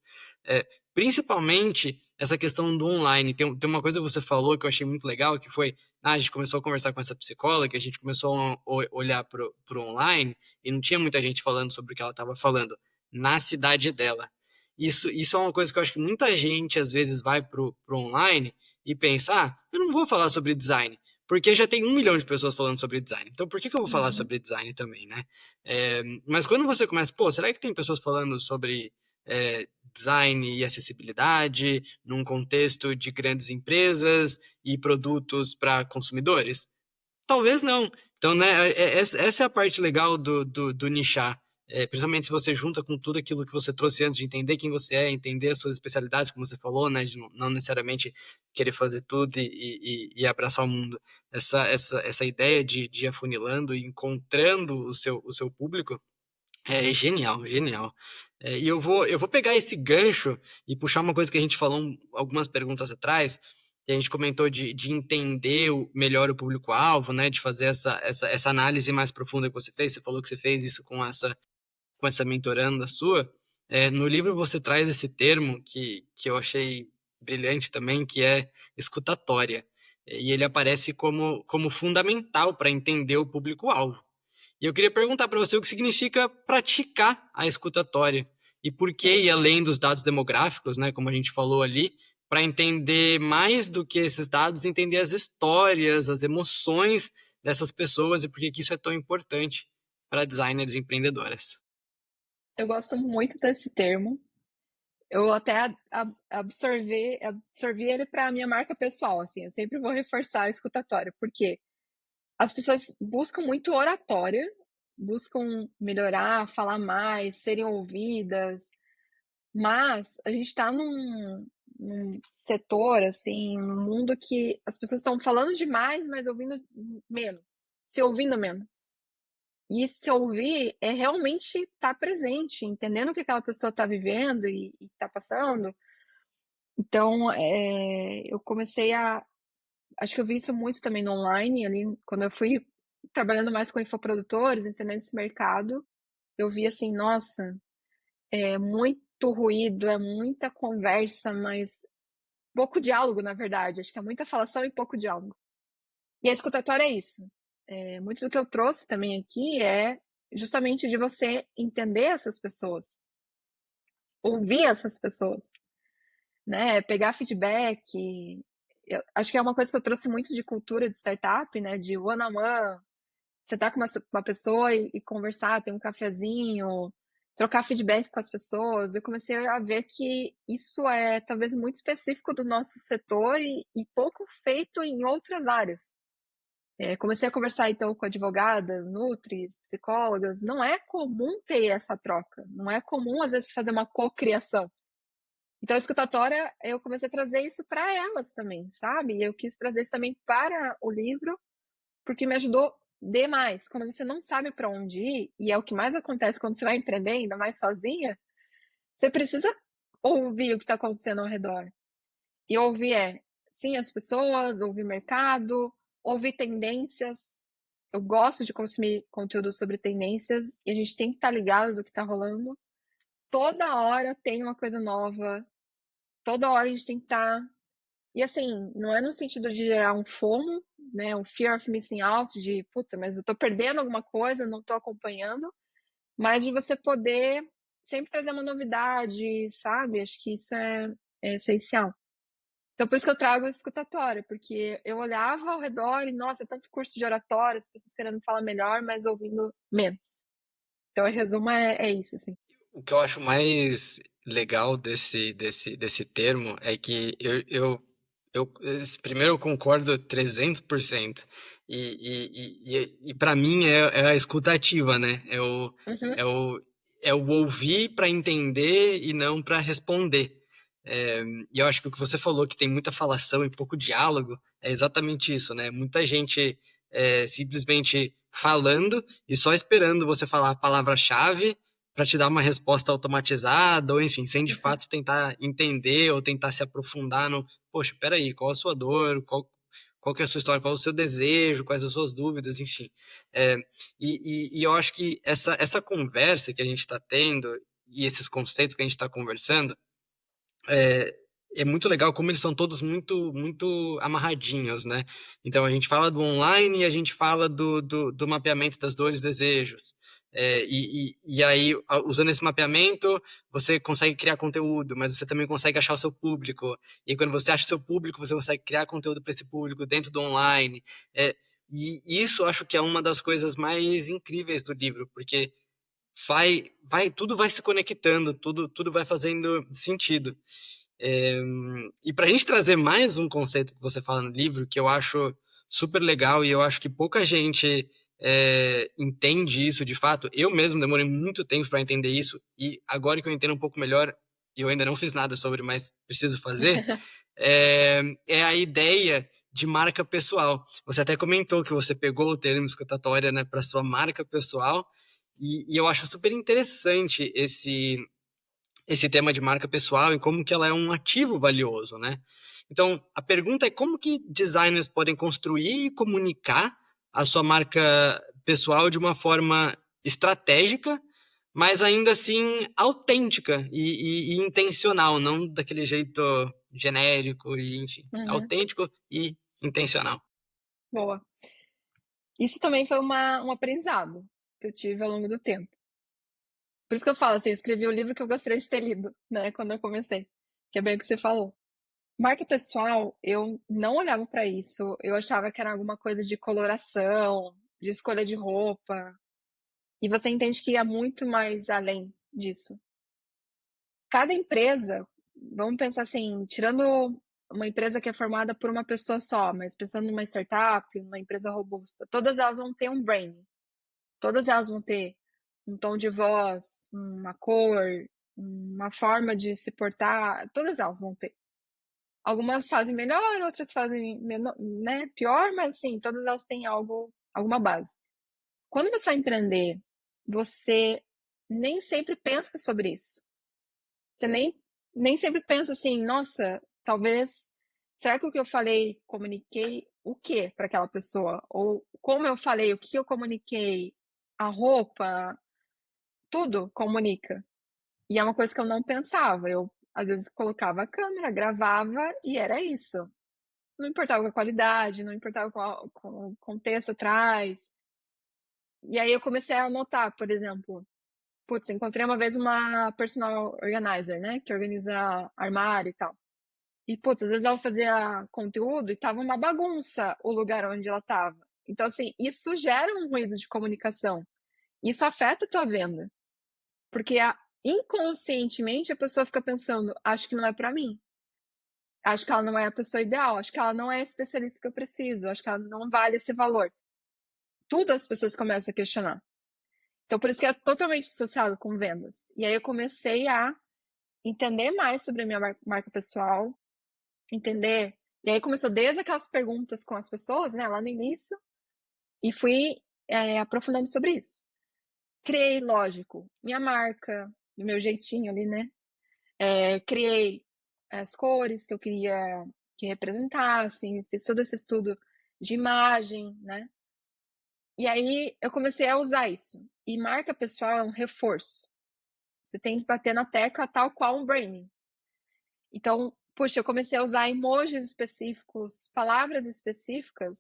Principalmente essa questão do online. Tem uma coisa que você falou que eu achei muito legal, que foi, a gente começou a conversar com essa psicóloga, a gente começou a olhar pro online e não tinha muita gente falando sobre o que ela estava falando na cidade dela. Isso é uma coisa que eu acho que muita gente às vezes vai pro online e pensa, eu não vou falar sobre design, porque já tem 1 milhão de pessoas falando sobre design. Então por que eu vou falar Uhum. sobre design também, né? Mas quando você começa, pô, será que tem pessoas falando sobre design e acessibilidade num contexto de grandes empresas e produtos para consumidores? Talvez não. Então, né, essa é a parte legal do nichar. Principalmente se você junta com tudo aquilo que você trouxe antes, de entender quem você é, entender as suas especialidades, como você falou, né, de não necessariamente querer fazer tudo e abraçar o mundo. Essa ideia de ir afunilando e encontrando o seu público é genial, genial. E eu vou pegar esse gancho e puxar uma coisa que a gente falou algumas perguntas atrás, que a gente comentou de entender melhor o público-alvo, né? De fazer essa análise mais profunda que você fez. Você falou que você fez isso com essa mentoranda sua. No livro você traz esse termo que eu achei brilhante também, que é escutatória. E ele aparece como fundamental para entender o público-alvo. E eu queria perguntar para você o que significa praticar a escutatória e por que Sim. ir além dos dados demográficos, né, como a gente falou ali, para entender mais do que esses dados, entender as histórias, as emoções dessas pessoas e por que isso é tão importante para designers e empreendedoras. Eu gosto muito desse termo. Eu até absorvi ele para a minha marca pessoal, assim, eu sempre vou reforçar a escutatória, porque as pessoas buscam muito oratória, buscam melhorar, falar mais, serem ouvidas, mas a gente está num setor, assim, num mundo que as pessoas estão falando demais, mas ouvindo menos, se ouvindo menos. E se ouvir é realmente estar presente, entendendo o que aquela pessoa está vivendo e está passando. Então, eu comecei a acho que eu vi isso muito também no online, ali, quando eu fui trabalhando mais com infoprodutores, entendendo esse mercado, eu vi assim: "Nossa, é muito ruído, é muita conversa, mas pouco diálogo, na verdade, acho que é muita falação e pouco diálogo". E a escutatória é isso. Muito do que eu trouxe também aqui é justamente de você entender essas pessoas, ouvir essas pessoas, né, pegar feedback. Eu acho que é uma coisa que eu trouxe muito de cultura de startup, né, de one on one, sentar com uma pessoa e conversar, ter um cafezinho, trocar feedback com as pessoas. Eu comecei a ver que isso é talvez muito específico do nosso setor e pouco feito em outras áreas. Comecei a conversar então com advogadas, nutris, psicólogas. Não é comum ter essa troca, não é comum às vezes fazer uma cocriação. Então a escutatória, eu comecei a trazer isso para elas também, sabe? Eu quis trazer isso também para o livro, porque me ajudou demais. Quando você não sabe para onde ir, e é o que mais acontece quando você vai empreender, ainda mais sozinha, você precisa ouvir o que está acontecendo ao redor. E ouvir sim, as pessoas, ouvir mercado, ouvir tendências. Eu gosto de consumir conteúdo sobre tendências e a gente tem que estar ligado do que está rolando. Toda hora tem uma coisa nova, toda hora a gente tem que estar. E assim, não é no sentido de gerar um FOMO, né, um fear of missing out, de puta, mas eu tô perdendo alguma coisa, não tô acompanhando, mas de você poder sempre trazer uma novidade, sabe? Acho que isso é essencial. Então, por isso que eu trago a escutatória, porque eu olhava ao redor e, nossa, é tanto curso de oratória, as pessoas querendo falar melhor, mas ouvindo menos. Então, em resumo, é isso, assim. O que eu acho mais legal desse termo é que primeiro eu concordo 300%. E para mim é a escuta ativa, né? Uhum. É o, é o ouvir para entender e não para responder. E eu acho que o que você falou, que tem muita falação e pouco diálogo, é exatamente isso, né? Muita gente simplesmente falando e só esperando você falar a palavra-chave para te dar uma resposta automatizada, ou enfim, sem de fato tentar entender ou tentar se aprofundar no, poxa, peraí, qual a sua dor, qual que é a sua história, qual é o seu desejo, quais as suas dúvidas, enfim. É, e eu acho que essa conversa que a gente está tendo e esses conceitos que a gente está conversando é, é muito legal como eles são todos muito amarradinhos, né? Então a gente fala do online e a gente fala do mapeamento das dores e desejos. E aí, usando esse mapeamento, você consegue criar conteúdo, mas você também consegue achar o seu público. E quando você acha o seu público, você consegue criar conteúdo para esse público dentro do online. E isso eu acho que é uma das coisas mais incríveis do livro, porque tudo vai se conectando, tudo vai fazendo sentido. É, e para a gente trazer mais um conceito que você fala no livro, que eu acho super legal e eu acho que pouca gente entende isso de fato, eu mesmo demorei muito tempo para entender isso, e agora que eu entendo um pouco melhor, e eu ainda não fiz nada sobre, mas preciso fazer, é a ideia de marca pessoal. Você até comentou que você pegou o termo escutatória, né, para sua marca pessoal, e eu acho super interessante esse tema de marca pessoal e como que ela é um ativo valioso, né? Então, a pergunta é como que designers podem construir e comunicar a sua marca pessoal de uma forma estratégica, mas ainda assim autêntica e intencional, não daquele jeito genérico e, enfim, Uhum. autêntico e intencional. Boa. Isso também foi um aprendizado que eu tive ao longo do tempo. Por isso que eu falo assim, eu escrevi o livro que eu gostaria de ter lido, né, quando eu comecei, que é bem o que você falou. Marca pessoal, eu não olhava para isso, eu achava que era alguma coisa de coloração, de escolha de roupa, e você entende que ia muito mais além disso. Cada empresa, vamos pensar assim, tirando uma empresa que é formada por uma pessoa só, mas pensando numa startup, uma empresa robusta, todas elas vão ter um branding. Todas elas vão ter um tom de voz, uma cor, uma forma de se portar, todas elas vão ter. Algumas fazem melhor, outras fazem menor, né, pior, mas assim, todas elas têm alguma base. Quando você vai empreender, você nem sempre pensa sobre isso. Você nem sempre pensa assim, nossa, talvez, será que o que eu falei, comuniquei o que para aquela pessoa? Ou como eu falei, o que eu comuniquei? A roupa, tudo comunica. E é uma coisa que eu não pensava. Eu, às vezes, colocava a câmera, gravava e era isso. Não importava com a qualidade, não importava com o contexto atrás. E aí eu comecei a anotar, por exemplo, putz, encontrei uma vez uma personal organizer, né, que organiza armário e tal. E, putz, às vezes ela fazia conteúdo e tava uma bagunça o lugar onde ela tava. Então, assim, isso gera um ruído de comunicação. Isso afeta a tua venda. Porque inconscientemente a pessoa fica pensando, acho que não é para mim. Acho que ela não é a pessoa ideal, acho que ela não é a especialista que eu preciso, acho que ela não vale esse valor. Tudo as pessoas começam a questionar. Então, por isso que é totalmente associado com vendas. E aí eu comecei a entender mais sobre a minha marca pessoal, entender. E aí começou desde aquelas perguntas com as pessoas, né, lá no início, e fui aprofundando sobre isso. Criei, lógico, minha marca, do meu jeitinho ali, né? Criei as cores que eu queria que representassem, fiz todo esse estudo de imagem, né? E aí eu comecei a usar isso. E marca pessoal é um reforço. Você tem que bater na tecla tal qual um branding. Então, puxa, eu comecei a usar emojis específicos, palavras específicas,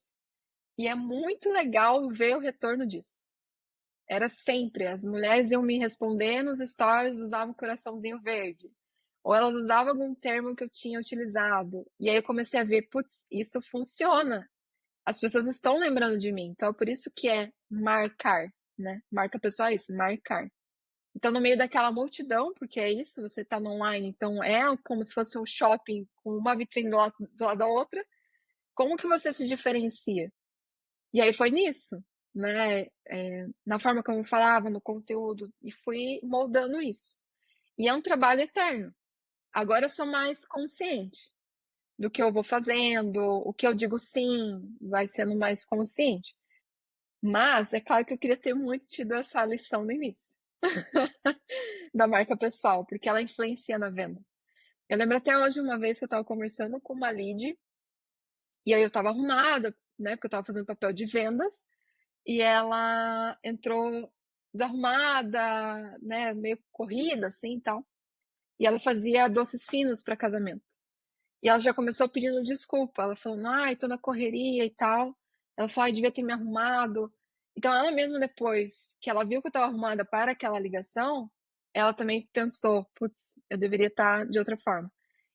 e é muito legal ver o retorno disso. Era sempre, as mulheres iam me responder nos stories, usavam um coraçãozinho verde. Ou elas usavam algum termo que eu tinha utilizado. E aí eu comecei a ver, putz, isso funciona. As pessoas estão lembrando de mim. Então é por isso que é marcar, né? Marca pessoal é isso, marcar. Então, no meio daquela multidão, porque é isso, você está no online, então é como se fosse um shopping com uma vitrine do lado da outra. Como que você se diferencia? E aí foi nisso, né? Na forma como eu falava, no conteúdo, e fui moldando isso. E é um trabalho eterno. Agora eu sou mais consciente do que eu vou fazendo, o que eu digo sim, vai sendo mais consciente. Mas é claro que eu queria ter muito tido essa lição no início da marca pessoal, porque ela influencia na venda. Eu lembro até hoje uma vez que eu estava conversando com uma lead, e aí eu estava arrumada, né, porque eu estava fazendo papel de vendas, e ela entrou desarrumada, né, meio corrida, assim, e tal. e ela fazia doces finos para casamento. E ela já começou pedindo desculpa. Ela falou, ai, tô na correria e tal. Ela falou, ai, devia ter me arrumado. Então, ela mesma, depois que ela viu que eu estava arrumada para aquela ligação, ela também pensou, putz, eu deveria estar de outra forma.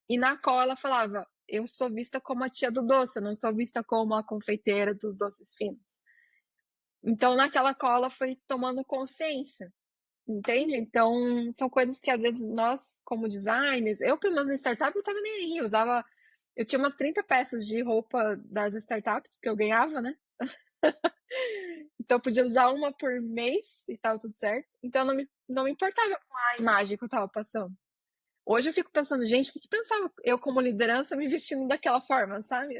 E na call ela falava, eu sou vista como a tia do doce, eu não sou vista como a confeiteira dos doces finos. Então, naquela call ela foi tomando consciência, entende? Então, são coisas que às vezes nós, como designers, eu pelo menos em startup não tava nem aí, eu tinha umas 30 peças de roupa das startups que eu ganhava, né? Então eu podia usar uma por mês e tava tudo certo. Então não me importava com a imagem que eu tava passando. Hoje eu fico pensando, gente, o que pensava eu como liderança me vestindo daquela forma, sabe?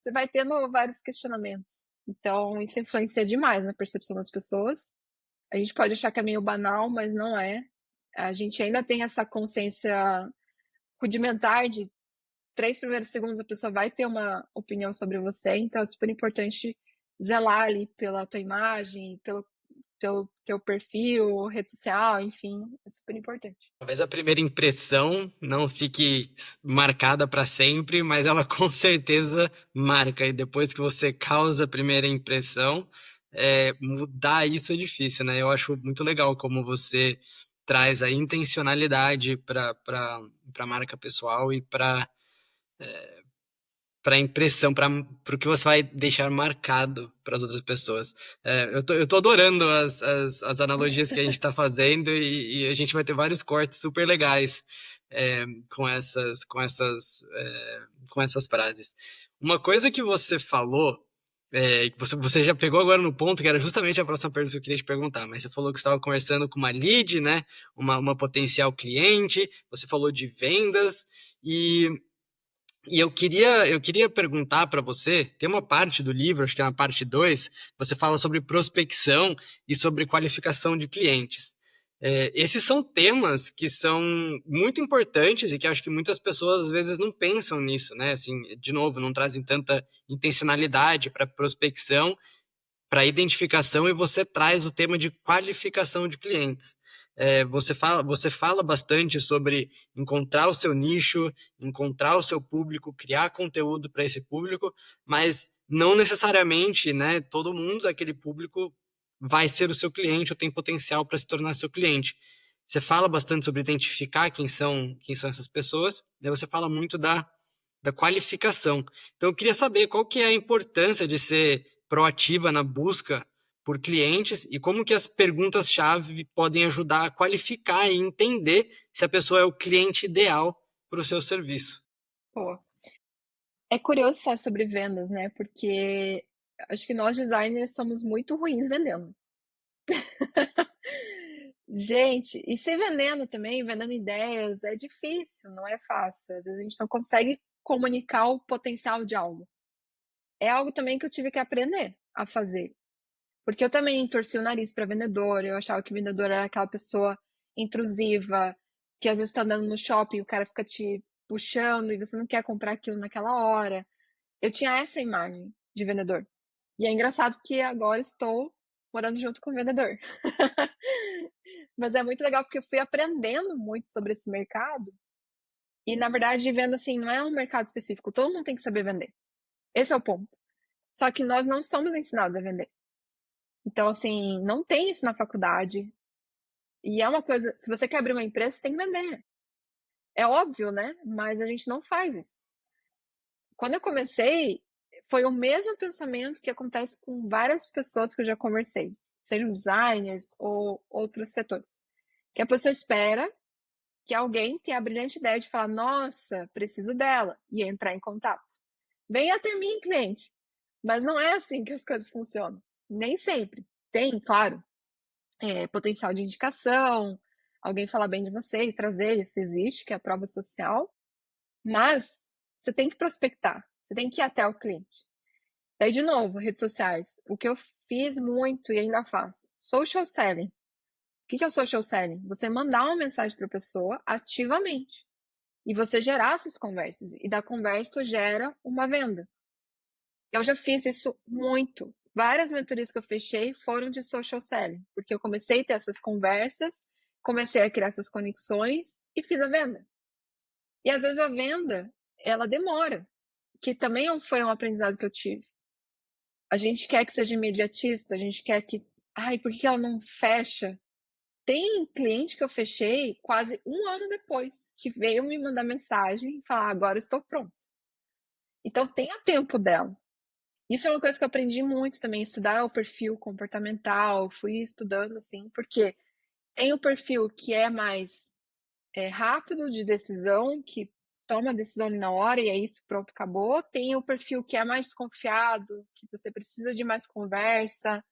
Você vai tendo vários questionamentos. Então isso influencia demais na percepção das pessoas. A gente pode achar que é meio banal, mas não é. A gente ainda tem essa consciência rudimentar de 3 primeiros segundos a pessoa vai ter uma opinião sobre você, então é super importante zelar ali pela tua imagem, pelo teu perfil, rede social, enfim, é super importante. Talvez a primeira impressão não fique marcada para sempre, mas ela com certeza marca. E depois que você causa a primeira impressão, mudar isso é difícil, né? Eu acho muito legal como você traz a intencionalidade para a marca pessoal e para a impressão, para o que você vai deixar marcado para as outras pessoas. Eu tô adorando as analogias que a gente está fazendo e a gente vai ter vários cortes super legais com com essas frases. Uma coisa que você falou, que você já pegou agora no ponto, que era justamente a próxima pergunta que eu queria te perguntar, mas você falou que estava conversando com uma lead, né? Uma potencial cliente, você falou de vendas, e eu queria perguntar para você, tem uma parte do livro, acho que é na parte 2, você fala sobre prospecção e sobre qualificação de clientes. Esses são temas que são muito importantes e que acho que muitas pessoas às vezes não pensam nisso, né? Assim, de novo, não trazem tanta intencionalidade para prospecção, para identificação, e você traz o tema de qualificação de clientes. Você fala bastante sobre encontrar o seu nicho, encontrar o seu público, criar conteúdo para esse público, mas não necessariamente, né, todo mundo daquele público vai ser o seu cliente ou tem potencial para se tornar seu cliente. Você fala bastante sobre identificar quem são essas pessoas, e você fala muito da qualificação. Então, eu queria saber qual que é a importância de ser proativa na busca por clientes e como que as perguntas-chave podem ajudar a qualificar e entender se a pessoa é o cliente ideal para o seu serviço. Pô, é curioso falar sobre vendas, né? Porque acho que nós designers somos muito ruins vendendo. Gente, e se vendendo também, vendendo ideias, é difícil, não é fácil. Às vezes a gente não consegue comunicar o potencial de algo. É algo também que eu tive que aprender a fazer. Porque eu também torci o nariz para vendedor, eu achava que vendedor era aquela pessoa intrusiva, que às vezes tá andando no shopping, o cara fica te puxando e você não quer comprar aquilo naquela hora. Eu tinha essa imagem de vendedor. E é engraçado que agora estou morando junto com o vendedor. Mas é muito legal porque eu fui aprendendo muito sobre esse mercado. E na verdade, vendo assim, não é um mercado específico, todo mundo tem que saber vender. Esse é o ponto. Só que nós não somos ensinados a vender. Então, assim, não tem isso na faculdade. E é uma coisa, se você quer abrir uma empresa, você tem que vender. É óbvio, né? Mas a gente não faz isso. Quando eu comecei, foi o mesmo pensamento que acontece com várias pessoas que eu já conversei, sejam designers ou outros setores. Que a pessoa espera que alguém tenha a brilhante ideia de falar, nossa, preciso dela, e entrar em contato. Vem até mim, cliente. Mas não é assim que as coisas funcionam. Nem sempre. Tem, claro, potencial de indicação, alguém falar bem de você e trazer, isso existe, que é a prova social, mas você tem que prospectar, você tem que ir até o cliente. Daí, de novo, redes sociais. O que eu fiz muito e ainda faço, social selling. O que é o social selling? Você mandar uma mensagem para a pessoa ativamente e você gerar essas conversas, e da conversa gera uma venda. Eu já fiz isso muito. Várias mentorias que eu fechei foram de social selling, porque eu comecei a ter essas conversas, comecei a criar essas conexões e fiz a venda. E às vezes a venda, ela demora, que também foi um aprendizado que eu tive. A gente quer que seja imediatista, a gente quer que, ai, por que ela não fecha? Tem cliente que eu fechei quase 1 ano depois, que veio me mandar mensagem e falar, agora eu estou pronto. Então tenha tempo dela. Isso é uma coisa que eu aprendi muito também, estudar o perfil comportamental, fui estudando assim, porque tem o perfil que é mais rápido de decisão, que toma a decisão ali na hora e é isso, pronto, acabou. Tem o perfil que é mais desconfiado, que você precisa de mais conversa.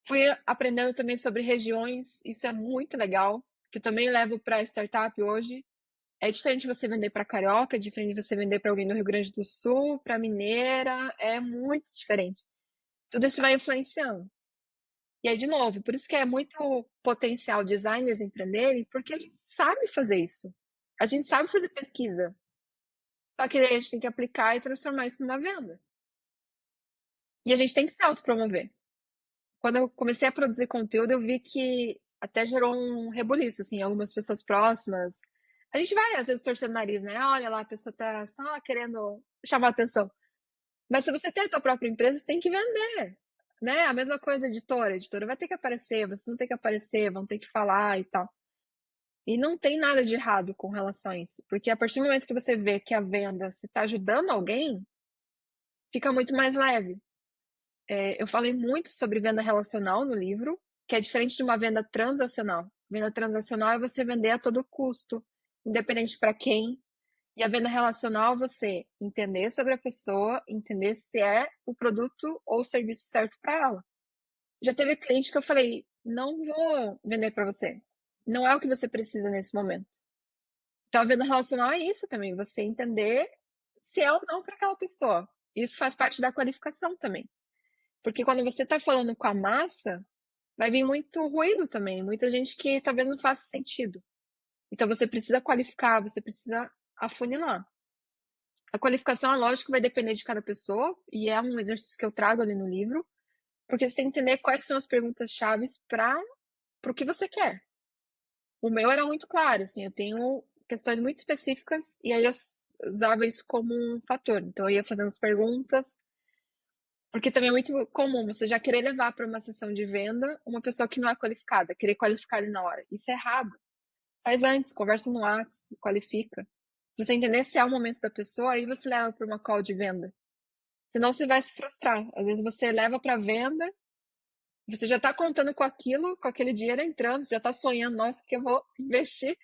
Fui aprendendo também sobre regiões, isso é muito legal, que eu também levo para startup hoje. É diferente você vender para carioca, é diferente você vender para alguém do Rio Grande do Sul, para mineira, é muito diferente. Tudo isso vai influenciando. E aí, de novo, por isso que é muito potencial designers empreenderem, porque a gente sabe fazer isso. A gente sabe fazer pesquisa. Só que aí a gente tem que aplicar e transformar isso numa venda. E a gente tem que se autopromover. Quando eu comecei a produzir conteúdo, eu vi que até gerou um rebuliço, assim, algumas pessoas próximas. A gente vai, às vezes, torcendo o nariz, né? Olha lá, a pessoa tá só querendo chamar atenção. Mas se você tem a tua própria empresa, você tem que vender, né? A mesma coisa, editora. A editora vai ter que aparecer, vocês vão ter que aparecer, vão ter que falar e tal. E não tem nada de errado com relação a isso. Porque a partir do momento que você vê que a venda se está ajudando alguém, fica muito mais leve. Eu falei muito sobre venda relacional no livro, que é diferente de uma venda transacional. Venda transacional é você vender a todo custo, independente para quem. E a venda relacional é você entender sobre a pessoa, entender se é o produto ou o serviço certo para ela. Já teve cliente que eu falei, não vou vender para você. Não é o que você precisa nesse momento. Então, a venda relacional é isso também, você entender se é ou não para aquela pessoa. Isso faz parte da qualificação também. Porque quando você está falando com a massa, vai vir muito ruído também, muita gente que talvez não faça sentido. Então você precisa qualificar, você precisa afunilar. A qualificação, é lógico, vai depender de cada pessoa, e é um exercício que eu trago ali no livro, porque você tem que entender quais são as perguntas-chave para o que você quer. O meu era muito claro, assim, eu tenho questões muito específicas, e aí eu usava isso como um fator. Então eu ia fazendo as perguntas, porque também é muito comum você já querer levar para uma sessão de venda uma pessoa que não é qualificada, querer qualificar ele na hora. Isso é errado. Faz antes, conversa no WhatsApp, qualifica. Se você entender se é o momento da pessoa, aí você leva para uma call de venda. Senão você vai se frustrar. Às vezes você leva para venda, você já está contando com aquilo, com aquele dinheiro entrando, você já está sonhando, nossa, que eu vou investir.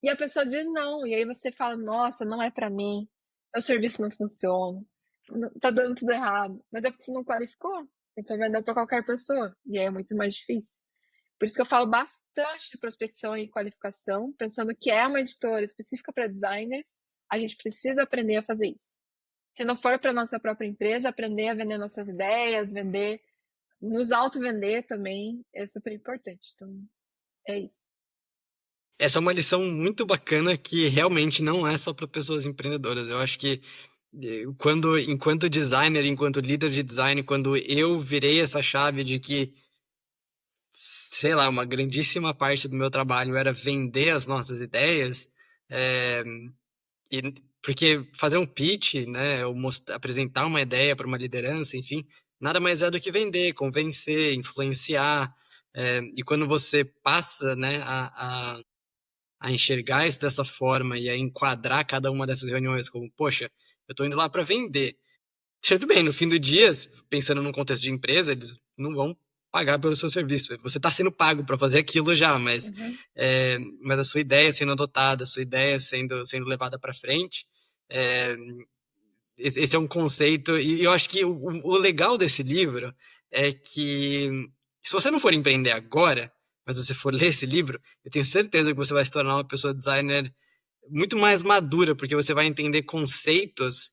E a pessoa diz não. E aí você fala, nossa, não é para mim, meu serviço não funciona, tá dando tudo errado. Mas é porque você não qualificou. Então vai dar para qualquer pessoa. E aí é muito mais difícil. Por isso que eu falo bastante de prospecção e qualificação, pensando que é uma editora específica para designers, a gente precisa aprender a fazer isso. Se não for para nossa própria empresa, aprender a vender nossas ideias, vender, nos auto-vender também é super importante. Então, é isso. Essa é uma lição muito bacana que realmente não é só para pessoas empreendedoras. Eu acho que enquanto designer, enquanto líder de design, quando eu virei essa chave de que, sei lá, uma grandíssima parte do meu trabalho era vender as nossas ideias, é, porque fazer um pitch, né, ou apresentar uma ideia para uma liderança, enfim, nada mais é do que vender, convencer, influenciar. E quando você passa, né, a enxergar isso dessa forma e a enquadrar cada uma dessas reuniões como, poxa, eu estou indo lá para vender. Tudo bem, no fim do dia, pensando num contexto de empresa, eles não vão pagar pelo seu serviço. Você está sendo pago para fazer aquilo já, Uhum. mas a sua ideia sendo adotada, a sua ideia sendo levada para frente, é, esse é um conceito. E eu acho que o legal desse livro é que, se você não for empreender agora, mas você for ler esse livro, eu tenho certeza que você vai se tornar uma pessoa designer muito mais madura, porque você vai entender conceitos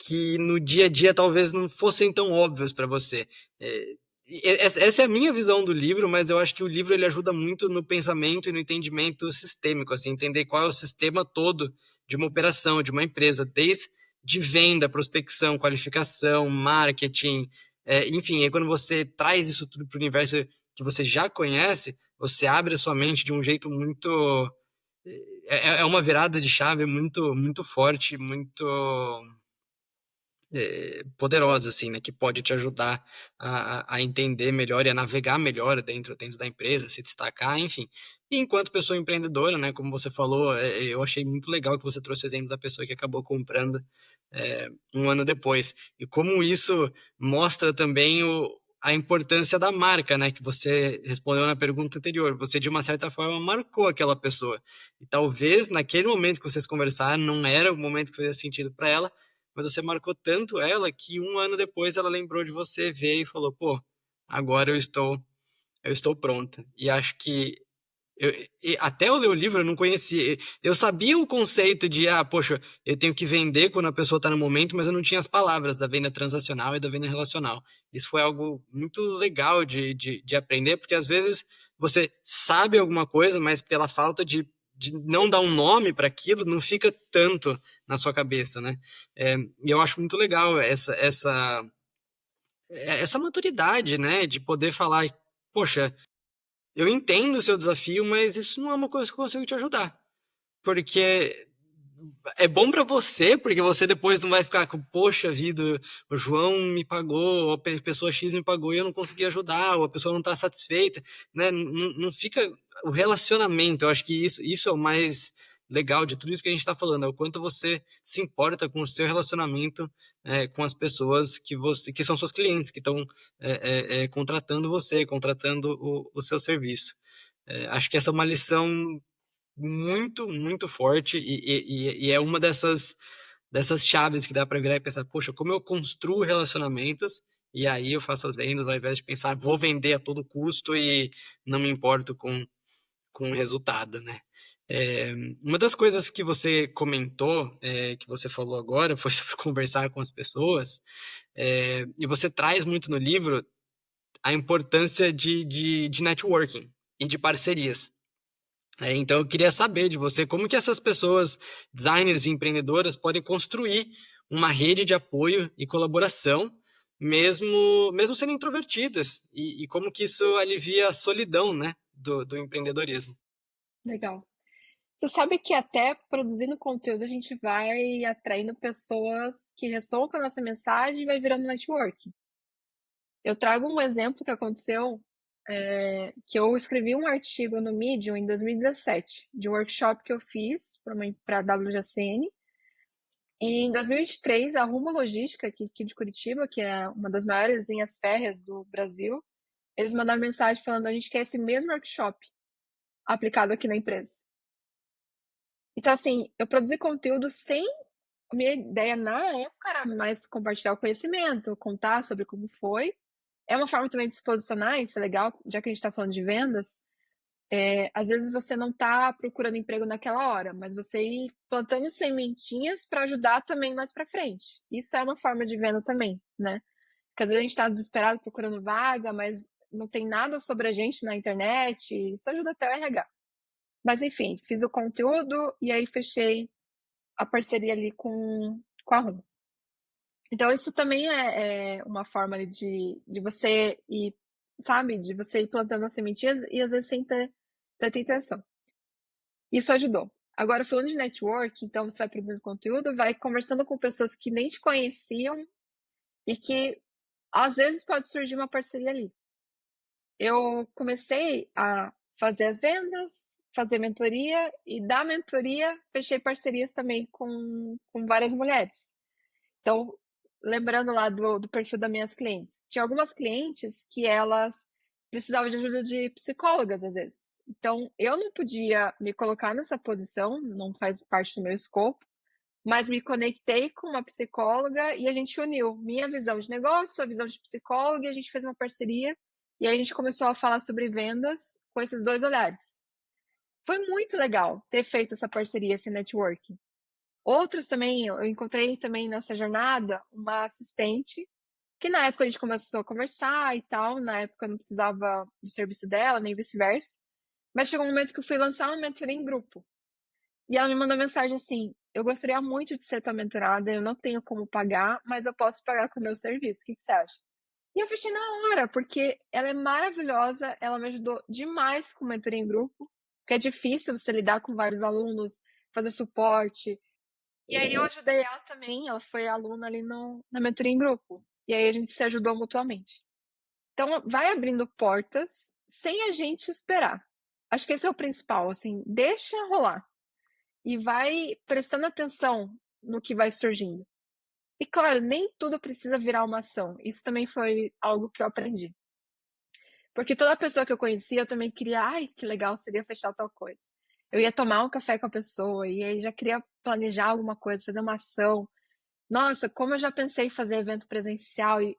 que no dia a dia talvez não fossem tão óbvios para você. É, essa é a minha visão do livro, mas eu acho que o livro ele ajuda muito no pensamento e no entendimento sistêmico, assim, entender qual é o sistema todo de uma operação, de uma empresa, desde de venda, prospecção, qualificação, marketing, Enfim, aí quando você traz isso tudo para o universo que você já conhece, você abre a sua mente de um jeito muito. É uma virada de chave muito, muito forte, muito poderosa, assim, né? Que pode te ajudar a entender melhor e a navegar melhor dentro da empresa, se destacar, enfim. E enquanto pessoa empreendedora, né? Como você falou, eu achei muito legal que você trouxe o exemplo da pessoa que acabou comprando um ano depois. E como isso mostra também a importância da marca, né? Que você respondeu na pergunta anterior. Você, de uma certa forma, marcou aquela pessoa. E talvez naquele momento que vocês conversaram, não era o momento que fazia sentido para ela, mas você marcou tanto ela que um ano depois ela lembrou de você, veio e falou, pô, agora eu estou pronta. E acho que até eu ler o livro eu não conhecia. Eu sabia o conceito de, poxa, eu tenho que vender quando a pessoa está no momento, mas eu não tinha as palavras da venda transacional e da venda relacional. Isso foi algo muito legal de aprender, porque às vezes você sabe alguma coisa, mas pela falta de não dar um nome para aquilo, não fica tanto na sua cabeça, né? E eu acho muito legal essa maturidade, né? De poder falar, poxa, eu entendo o seu desafio, mas isso não é uma coisa que eu consigo te ajudar. Porque é bom para você, porque você depois não vai ficar com, poxa vida, o João me pagou, ou a pessoa X me pagou e eu não consegui ajudar, ou a pessoa não está satisfeita, né? Não fica o relacionamento. Eu acho que isso é o mais legal de tudo isso que a gente está falando, é o quanto você se importa com o seu relacionamento com as pessoas que são seus clientes, que estão contratando você, contratando o seu serviço. Acho que essa é uma lição muito, muito forte e é uma dessas chaves que dá para virar e pensar, poxa, como eu construo relacionamentos e aí eu faço as vendas ao invés de pensar, vou vender a todo custo e não me importo com o resultado, né? É, uma das coisas que você comentou, que você falou agora, foi sobre conversar com as pessoas, e você traz muito no livro a importância de networking e de parcerias. Então, eu queria saber de você como que essas pessoas, designers e empreendedoras, podem construir uma rede de apoio e colaboração, mesmo sendo introvertidas, e como que isso alivia a solidão, né, do empreendedorismo. Legal. Você sabe que até produzindo conteúdo a gente vai atraindo pessoas que ressoam com a nossa mensagem e vai virando network. Eu trago um exemplo que aconteceu, que eu escrevi um artigo no Medium em 2017, de um workshop que eu fiz para a WGCN. E em 2023, a Rumo Logística, aqui de Curitiba, que é uma das maiores linhas férreas do Brasil, eles mandaram mensagem falando: a gente quer esse mesmo workshop aplicado aqui na empresa. Então, assim, eu produzi conteúdo sem. A minha ideia na época era mais compartilhar o conhecimento, contar sobre como foi. É uma forma também de se posicionar, isso é legal, já que a gente está falando de vendas. Às vezes você não está procurando emprego naquela hora, mas você ir plantando sementinhas para ajudar também mais para frente. Isso é uma forma de venda também, né? Porque às vezes a gente está desesperado procurando vaga, mas não tem nada sobre a gente na internet, isso ajuda até o RH. Mas enfim, fiz o conteúdo e aí fechei a parceria ali com a Rumo. Então, isso também é uma forma ali de você ir, sabe, de você ir plantando as sementinhas e às vezes sem ter tanta intenção. Isso ajudou. Agora, falando de network, então você vai produzindo conteúdo, vai conversando com pessoas que nem te conheciam e que às vezes pode surgir uma parceria ali. Eu comecei a fazer as vendas, fazer mentoria e da mentoria fechei parcerias também com várias mulheres. Então, lembrando lá do perfil das minhas clientes, tinha algumas clientes que elas precisavam de ajuda de psicólogas às vezes. Então, eu não podia me colocar nessa posição, não faz parte do meu escopo, mas me conectei com uma psicóloga e a gente uniu minha visão de negócio, a visão de psicóloga, e a gente fez uma parceria e aí a gente começou a falar sobre vendas com esses dois olhares. Foi muito legal ter feito essa parceria, esse networking. Outros também, eu encontrei também nessa jornada uma assistente, que na época a gente começou a conversar e tal, na época eu não precisava do serviço dela, nem vice-versa, mas chegou um momento que eu fui lançar uma mentoria em grupo. E ela me mandou mensagem assim: eu gostaria muito de ser tua mentorada, eu não tenho como pagar, mas eu posso pagar com o meu serviço, o que você acha? E eu fechei na hora, porque ela é maravilhosa, ela me ajudou demais com mentoria em grupo, porque é difícil você lidar com vários alunos, fazer suporte. E aí eu ajudei ela também, ela foi aluna ali no, na mentoria em grupo. E aí a gente se ajudou mutuamente. Então vai abrindo portas sem a gente esperar. Acho que esse é o principal, assim, deixa rolar e vai prestando atenção no que vai surgindo. E claro, nem tudo precisa virar uma ação. Isso também foi algo que eu aprendi. Porque toda pessoa que eu conhecia, eu também queria, ai, que legal seria fechar tal coisa. Eu ia tomar um café com a pessoa e aí já queria planejar alguma coisa, fazer uma ação. Nossa, como eu já pensei em fazer evento presencial, e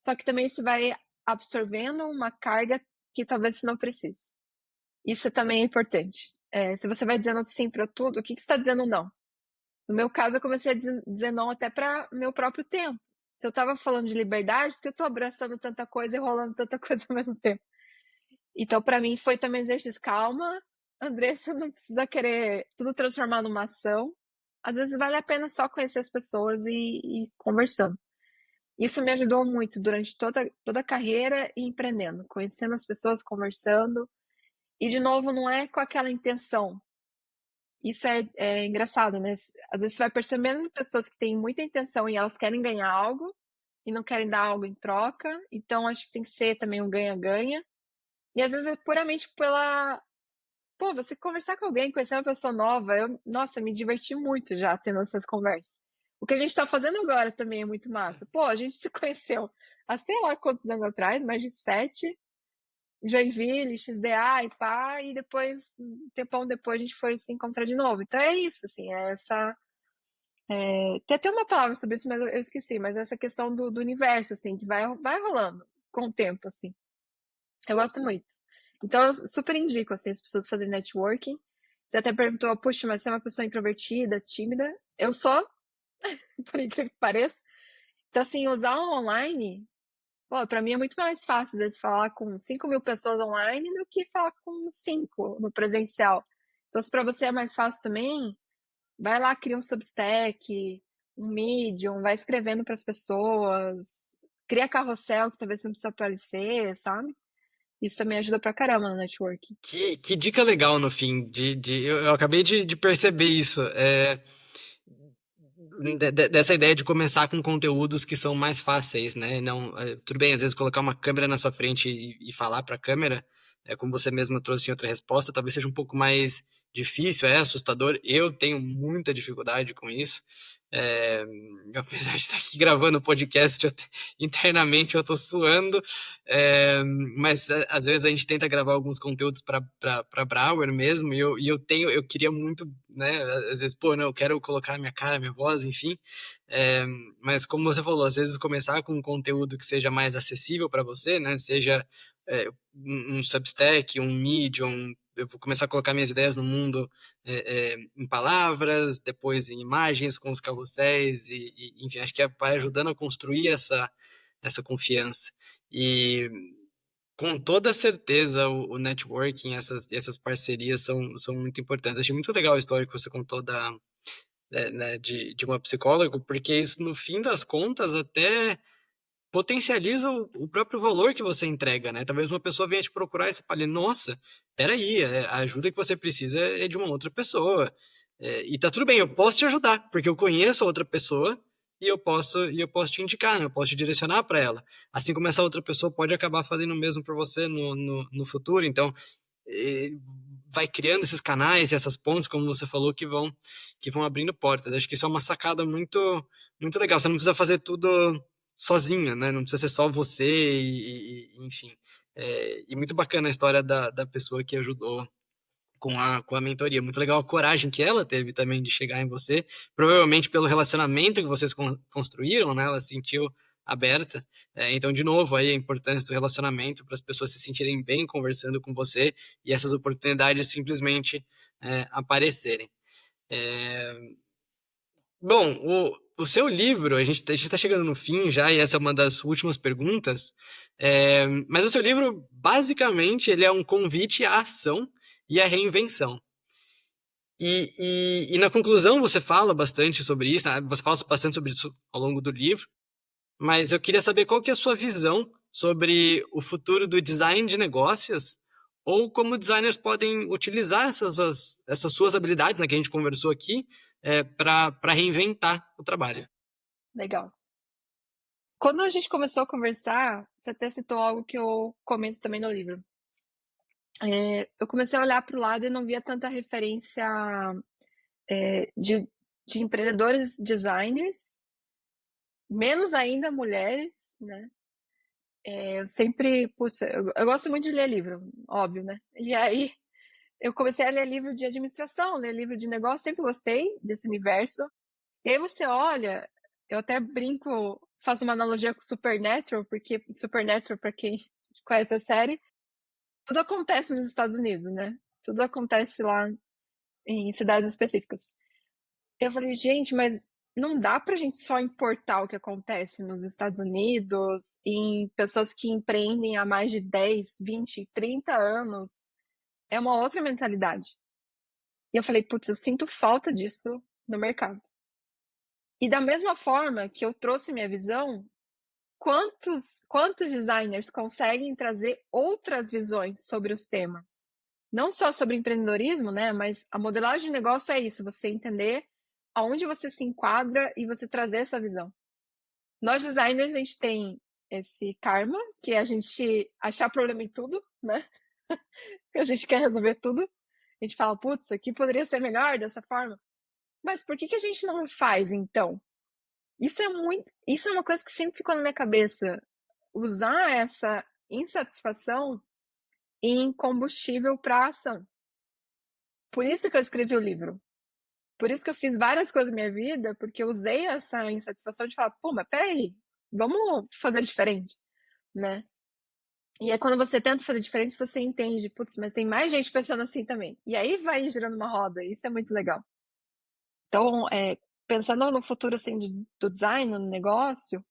só que também isso vai absorvendo uma carga que talvez você não precise. Isso também é importante. Se você vai dizendo sim para tudo, o que, que você está dizendo não? No meu caso, eu comecei a dizer não até para meu próprio tempo. Se eu estava falando de liberdade, porque eu estou abraçando tanta coisa e rolando tanta coisa ao mesmo tempo. Então, para mim, foi também exercício. Calma, Andressa, não precisa querer tudo transformar numa ação. Às vezes vale a pena só conhecer as pessoas e conversando. Isso me ajudou muito durante toda a carreira e empreendendo, conhecendo as pessoas, conversando. E, de novo, não é com aquela intenção. Isso é engraçado, né? Às vezes você vai percebendo pessoas que têm muita intenção e elas querem ganhar algo e não querem dar algo em troca. Então, acho que tem que ser também um ganha-ganha. E às vezes é puramente pela. Pô, você conversar com alguém, conhecer uma pessoa nova, nossa, me diverti muito já tendo essas conversas. O que a gente tá fazendo agora também é muito massa. Pô, a gente se conheceu há sei lá quantos anos atrás, mais de 7, Joinville, XDA e pá, e depois, um tempão depois, a gente foi se encontrar de novo. Então é isso, assim, é essa. Tem até uma palavra sobre isso, mas eu esqueci, mas essa questão do universo, assim, que vai rolando com o tempo, assim. Eu gosto muito. Então, eu super indico, assim, as pessoas fazerem networking. Você até perguntou, puxa, mas você é uma pessoa introvertida, tímida? Eu sou, por incrível que pareça. Então, assim, usar o online, pô, pra mim é muito mais fácil, às vezes, falar com 5.000 pessoas online do que falar com 5 no presencial. Então, se pra você é mais fácil também, vai lá, cria um Substack, um Medium, vai escrevendo pras pessoas, cria carrossel que talvez você não precisa aparecer, sabe? Isso também ajuda pra caramba no networking. Que dica legal no fim. Eu acabei de perceber isso. Dessa ideia de começar com conteúdos que são mais fáceis, né? Não, tudo bem, às vezes colocar uma câmera na sua frente e falar para a câmera, como você mesma trouxe em outra resposta, talvez seja um pouco mais difícil, é assustador. Eu tenho muita dificuldade com isso. É, apesar de estar aqui gravando o podcast, internamente eu tô suando, mas às vezes a gente tenta gravar alguns conteúdos para Brauer mesmo, eu queria muito, né, às vezes, pô, não, eu quero colocar minha cara, minha voz, enfim, é, mas como você falou, às vezes começar com um conteúdo que seja mais acessível para você, né, seja um Substack, um Medium, eu vou começar a colocar minhas ideias no mundo em palavras, depois em imagens com os carrosséis, enfim, acho que vai ajudando a construir essa confiança. E com toda certeza o networking, essas parcerias são muito importantes. Achei muito legal a história que você contou né, de uma psicóloga, porque isso, no fim das contas, até potencializa o próprio valor que você entrega, né? Talvez uma pessoa venha te procurar e você fale, nossa, peraí, a ajuda que você precisa é de uma outra pessoa. E tá tudo bem, eu posso te ajudar, porque eu conheço a outra pessoa e eu posso te indicar, né? Eu posso te direcionar para ela. Assim como essa outra pessoa pode acabar fazendo o mesmo por você no futuro. Então, eh, vai criando esses canais e essas pontes, como você falou, que vão abrindo portas. Acho que isso é uma sacada muito, muito legal. Você não precisa fazer tudo sozinha, né? Não precisa ser só você enfim. E muito bacana a história da pessoa que ajudou com a mentoria. Muito legal a coragem que ela teve também de chegar em você, provavelmente pelo relacionamento que vocês construíram, né? Ela se sentiu aberta. Então, de novo, aí a importância do relacionamento para as pessoas se sentirem bem conversando com você e essas oportunidades simplesmente aparecerem. É, Bom, o seu livro, a gente está chegando no fim já, e essa é uma das últimas perguntas, mas o seu livro, basicamente, ele é um convite à ação e à reinvenção. E na conclusão você fala bastante sobre isso, né? Você fala bastante sobre isso ao longo do livro, mas eu queria saber qual que é a sua visão sobre o futuro do design de negócios ou como designers podem utilizar essas suas habilidades, né, que a gente conversou aqui, para reinventar o trabalho. Legal. Quando a gente começou a conversar, você até citou algo que eu comento também no livro. Eu comecei a olhar para o lado e não via tanta referência de empreendedores designers, menos ainda mulheres, né? Eu sempre, puxa, eu gosto muito de ler livro, óbvio, né? E aí eu comecei a ler livro de administração, ler livro de negócio, sempre gostei desse universo. E aí você olha, eu até brinco, faço uma analogia com Supernatural, porque Supernatural, para quem conhece a série, tudo acontece nos Estados Unidos, né? Tudo acontece lá em cidades específicas. Eu falei, gente, mas não dá pra gente só importar o que acontece nos Estados Unidos, em pessoas que empreendem há mais de 10, 20, 30 anos. É uma outra mentalidade. E eu falei, putz, eu sinto falta disso no mercado. E da mesma forma que eu trouxe minha visão, quantos designers conseguem trazer outras visões sobre os temas? Não só sobre empreendedorismo, né? Mas a modelagem de negócio é isso, você entender aonde você se enquadra e você trazer essa visão. Nós designers, a gente tem esse karma, que é a gente achar problema em tudo, né? Que a gente quer resolver tudo. A gente fala, putz, aqui poderia ser melhor dessa forma. Mas por que a gente não faz, então? Isso é uma coisa que sempre ficou na minha cabeça. Usar essa insatisfação em combustível para ação. Por isso que eu escrevi o livro. Por isso que eu fiz várias coisas na minha vida, porque eu usei essa insatisfação de falar, pô, mas peraí, vamos fazer diferente, né? E aí quando você tenta fazer diferente, você entende, putz, mas tem mais gente pensando assim também. E aí vai girando uma roda, isso é muito legal. Então, pensando no futuro assim, do design, no negócio,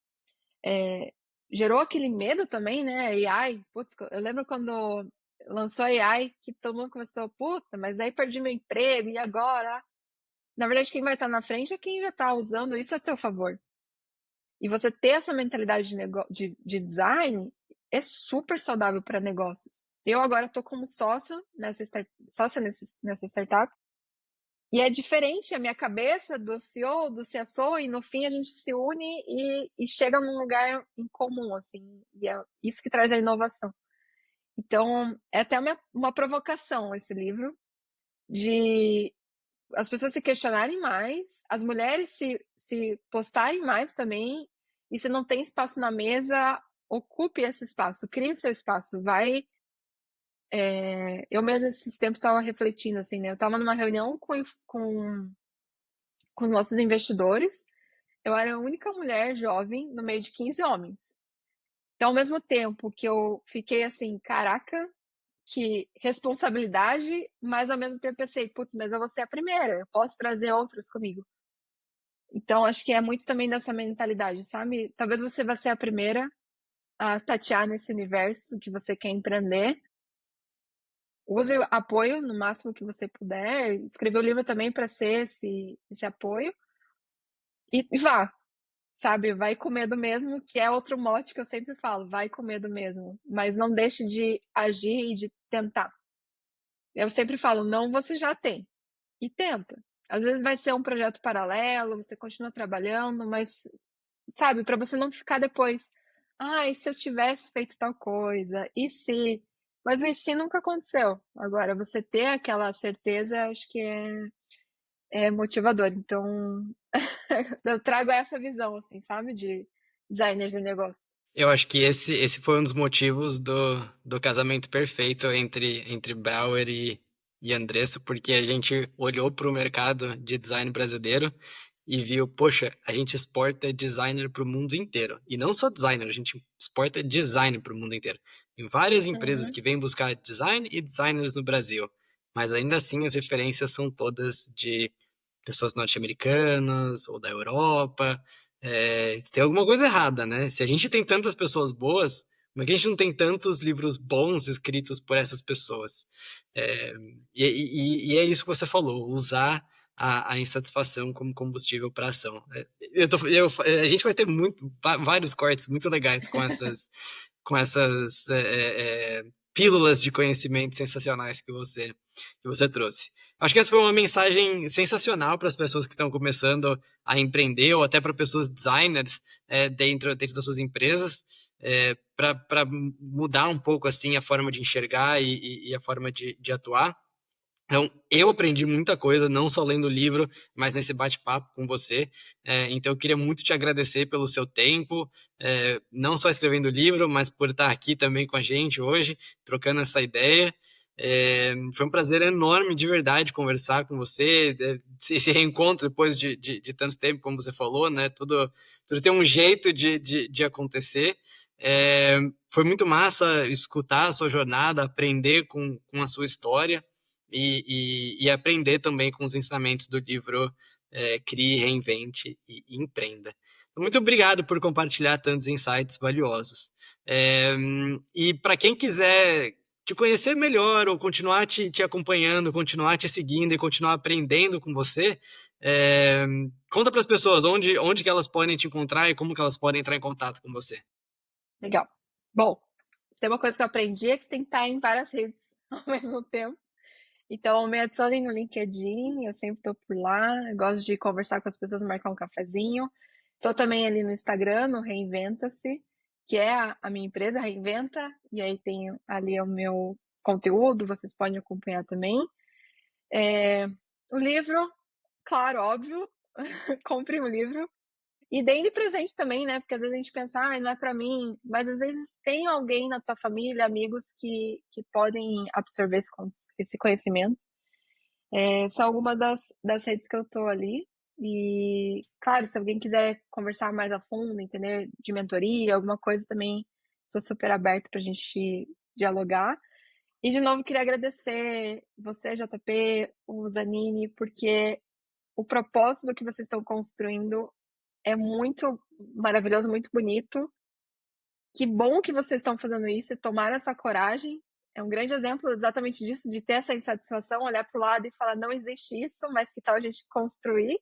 gerou aquele medo também, né? AI, putz, eu lembro quando lançou AI, que todo mundo começou, puta, mas aí perdi meu emprego, e agora? Na verdade, quem vai estar na frente é quem já está usando isso a seu favor. E você ter essa mentalidade de design é super saudável para negócios. Eu agora estou como sócia nessa startup. E é diferente a minha cabeça do CEO, do CSO, e no fim a gente se une e chega num lugar em comum, assim. E é isso que traz a inovação. Então, é até uma provocação esse livro, de as pessoas se questionarem mais, as mulheres se postarem mais também, e se não tem espaço na mesa, ocupe esse espaço, crie seu espaço, vai. Eu mesmo esses tempos estava refletindo, assim, né? Eu estava numa reunião com os nossos investidores, eu era a única mulher jovem no meio de 15 homens. Então, ao mesmo tempo que eu fiquei assim, caraca, que responsabilidade, mas ao mesmo tempo pensei, putz, mas eu vou ser a primeira, eu posso trazer outros comigo. Então, acho que é muito também dessa mentalidade, sabe? Talvez você vá ser a primeira a tatear nesse universo que você quer empreender. Use apoio no máximo que você puder. Escrever o livro também para ser esse apoio. E vá, sabe? Vai com medo mesmo, que é outro mote que eu sempre falo. Vai com medo mesmo. Mas não deixe de agir e de tentar. Eu sempre falo, não você já tem. E tenta. Às vezes vai ser um projeto paralelo, você continua trabalhando, mas sabe, para você não ficar depois, e se eu tivesse feito tal coisa? E se? Mas o e se nunca aconteceu. Agora, você ter aquela certeza, acho que é motivador. Então, eu trago essa visão, assim, sabe, de designers de negócio. Eu acho que esse foi um dos motivos do casamento perfeito entre Brauer e Andressa, porque a gente olhou para o mercado de design brasileiro e viu, poxa, a gente exporta designer para o mundo inteiro. E não só designer, a gente exporta design para o mundo inteiro. Tem várias empresas Uhum. que vêm buscar design e designers no Brasil, mas ainda assim as referências são todas de pessoas norte-americanas ou da Europa. Tem alguma coisa errada, né? Se a gente tem tantas pessoas boas, como é que a gente não tem tantos livros bons escritos por essas pessoas? É, e é isso que você falou, usar a insatisfação como combustível para ação. A gente vai ter vários cortes muito legais com essas pílulas de conhecimento sensacionais que você trouxe. Acho que essa foi uma mensagem sensacional para as pessoas que estão começando a empreender, ou até para pessoas designers dentro das suas empresas, para mudar um pouco assim a forma de enxergar e a forma de atuar. Então, eu aprendi muita coisa, não só lendo o livro, mas nesse bate-papo com você. Então, eu queria muito te agradecer pelo seu tempo, não só escrevendo o livro, mas por estar aqui também com a gente hoje, trocando essa ideia. Foi um prazer enorme, de verdade, conversar com você. Esse reencontro depois de tanto tempo, como você falou, né? Tudo tem um jeito de acontecer. Foi muito massa escutar a sua jornada, aprender com a sua história. E aprender também com os ensinamentos do livro Crie, Reinvente e Empreenda. Muito obrigado por compartilhar tantos insights valiosos. E para quem quiser te conhecer melhor ou continuar te acompanhando, continuar te seguindo e continuar aprendendo com você, conta para as pessoas onde que elas podem te encontrar e como que elas podem entrar em contato com você. Legal. Bom, tem uma coisa que eu aprendi, é que tem que estar em várias redes ao mesmo tempo. Então, me adicionem no LinkedIn, eu sempre estou por lá, eu gosto de conversar com as pessoas, marcar um cafezinho. Estou também ali no Instagram, no Reinventa-se, que é a minha empresa, Reinventa, e aí tem ali o meu conteúdo, vocês podem acompanhar também. O livro, claro, óbvio, compre um livro. E deem de presente também, né? Porque às vezes a gente pensa, não é para mim, mas às vezes tem alguém na tua família, amigos que podem absorver esse conhecimento. São algumas das redes que eu tô ali. E, claro, se alguém quiser conversar mais a fundo, entender de mentoria, alguma coisa também, estou super aberto para a gente dialogar. E, de novo, queria agradecer você, JP, o Zanini, porque o propósito do que vocês estão construindo é muito maravilhoso, muito bonito. Que bom que vocês estão fazendo isso e tomaram essa coragem. É um grande exemplo exatamente disso, de ter essa insatisfação, olhar para o lado e falar, não existe isso, mas que tal a gente construir?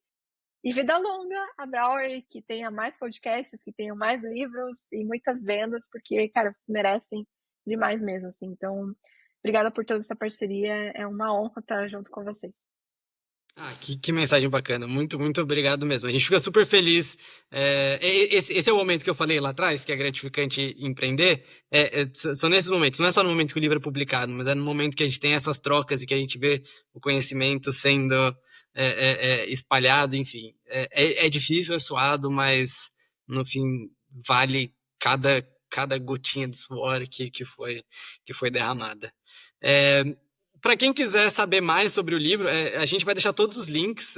E vida longa a Brauer, que tenha mais podcasts, que tenha mais livros e muitas vendas, porque, cara, vocês merecem demais mesmo, assim. Então, obrigada por toda essa parceria, é uma honra estar junto com vocês. Que mensagem bacana. Muito, muito obrigado mesmo. A gente fica super feliz. Esse é o momento que eu falei lá atrás, que é gratificante empreender. São nesses momentos. Não é só no momento que o livro é publicado, mas é no momento que a gente tem essas trocas e que a gente vê o conhecimento sendo espalhado. Enfim, é difícil, é suado, mas no fim vale cada gotinha de suor que foi derramada. Para quem quiser saber mais sobre o livro, a gente vai deixar todos os links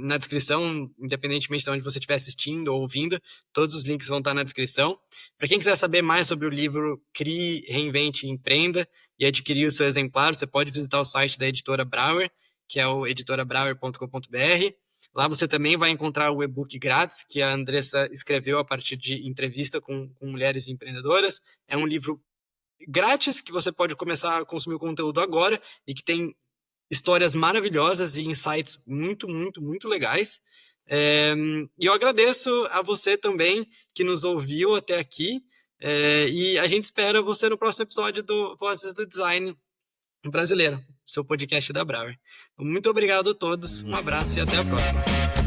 na descrição, independentemente de onde você estiver assistindo ou ouvindo, todos os links vão estar na descrição. Para quem quiser saber mais sobre o livro Crie, Reinvente e Empreenda e adquirir o seu exemplar, você pode visitar o site da editora Brauer, que é o editorabrauer.com.br. Lá você também vai encontrar o e-book grátis que a Andressa escreveu a partir de entrevista com mulheres empreendedoras. É um livro grátis, que você pode começar a consumir o conteúdo agora e que tem histórias maravilhosas e insights muito, muito, muito legais. E eu agradeço a você também que nos ouviu até aqui e a gente espera você no próximo episódio do Vozes do Design Brasileiro, seu podcast da Brauer. Muito obrigado a todos, um abraço e até a próxima.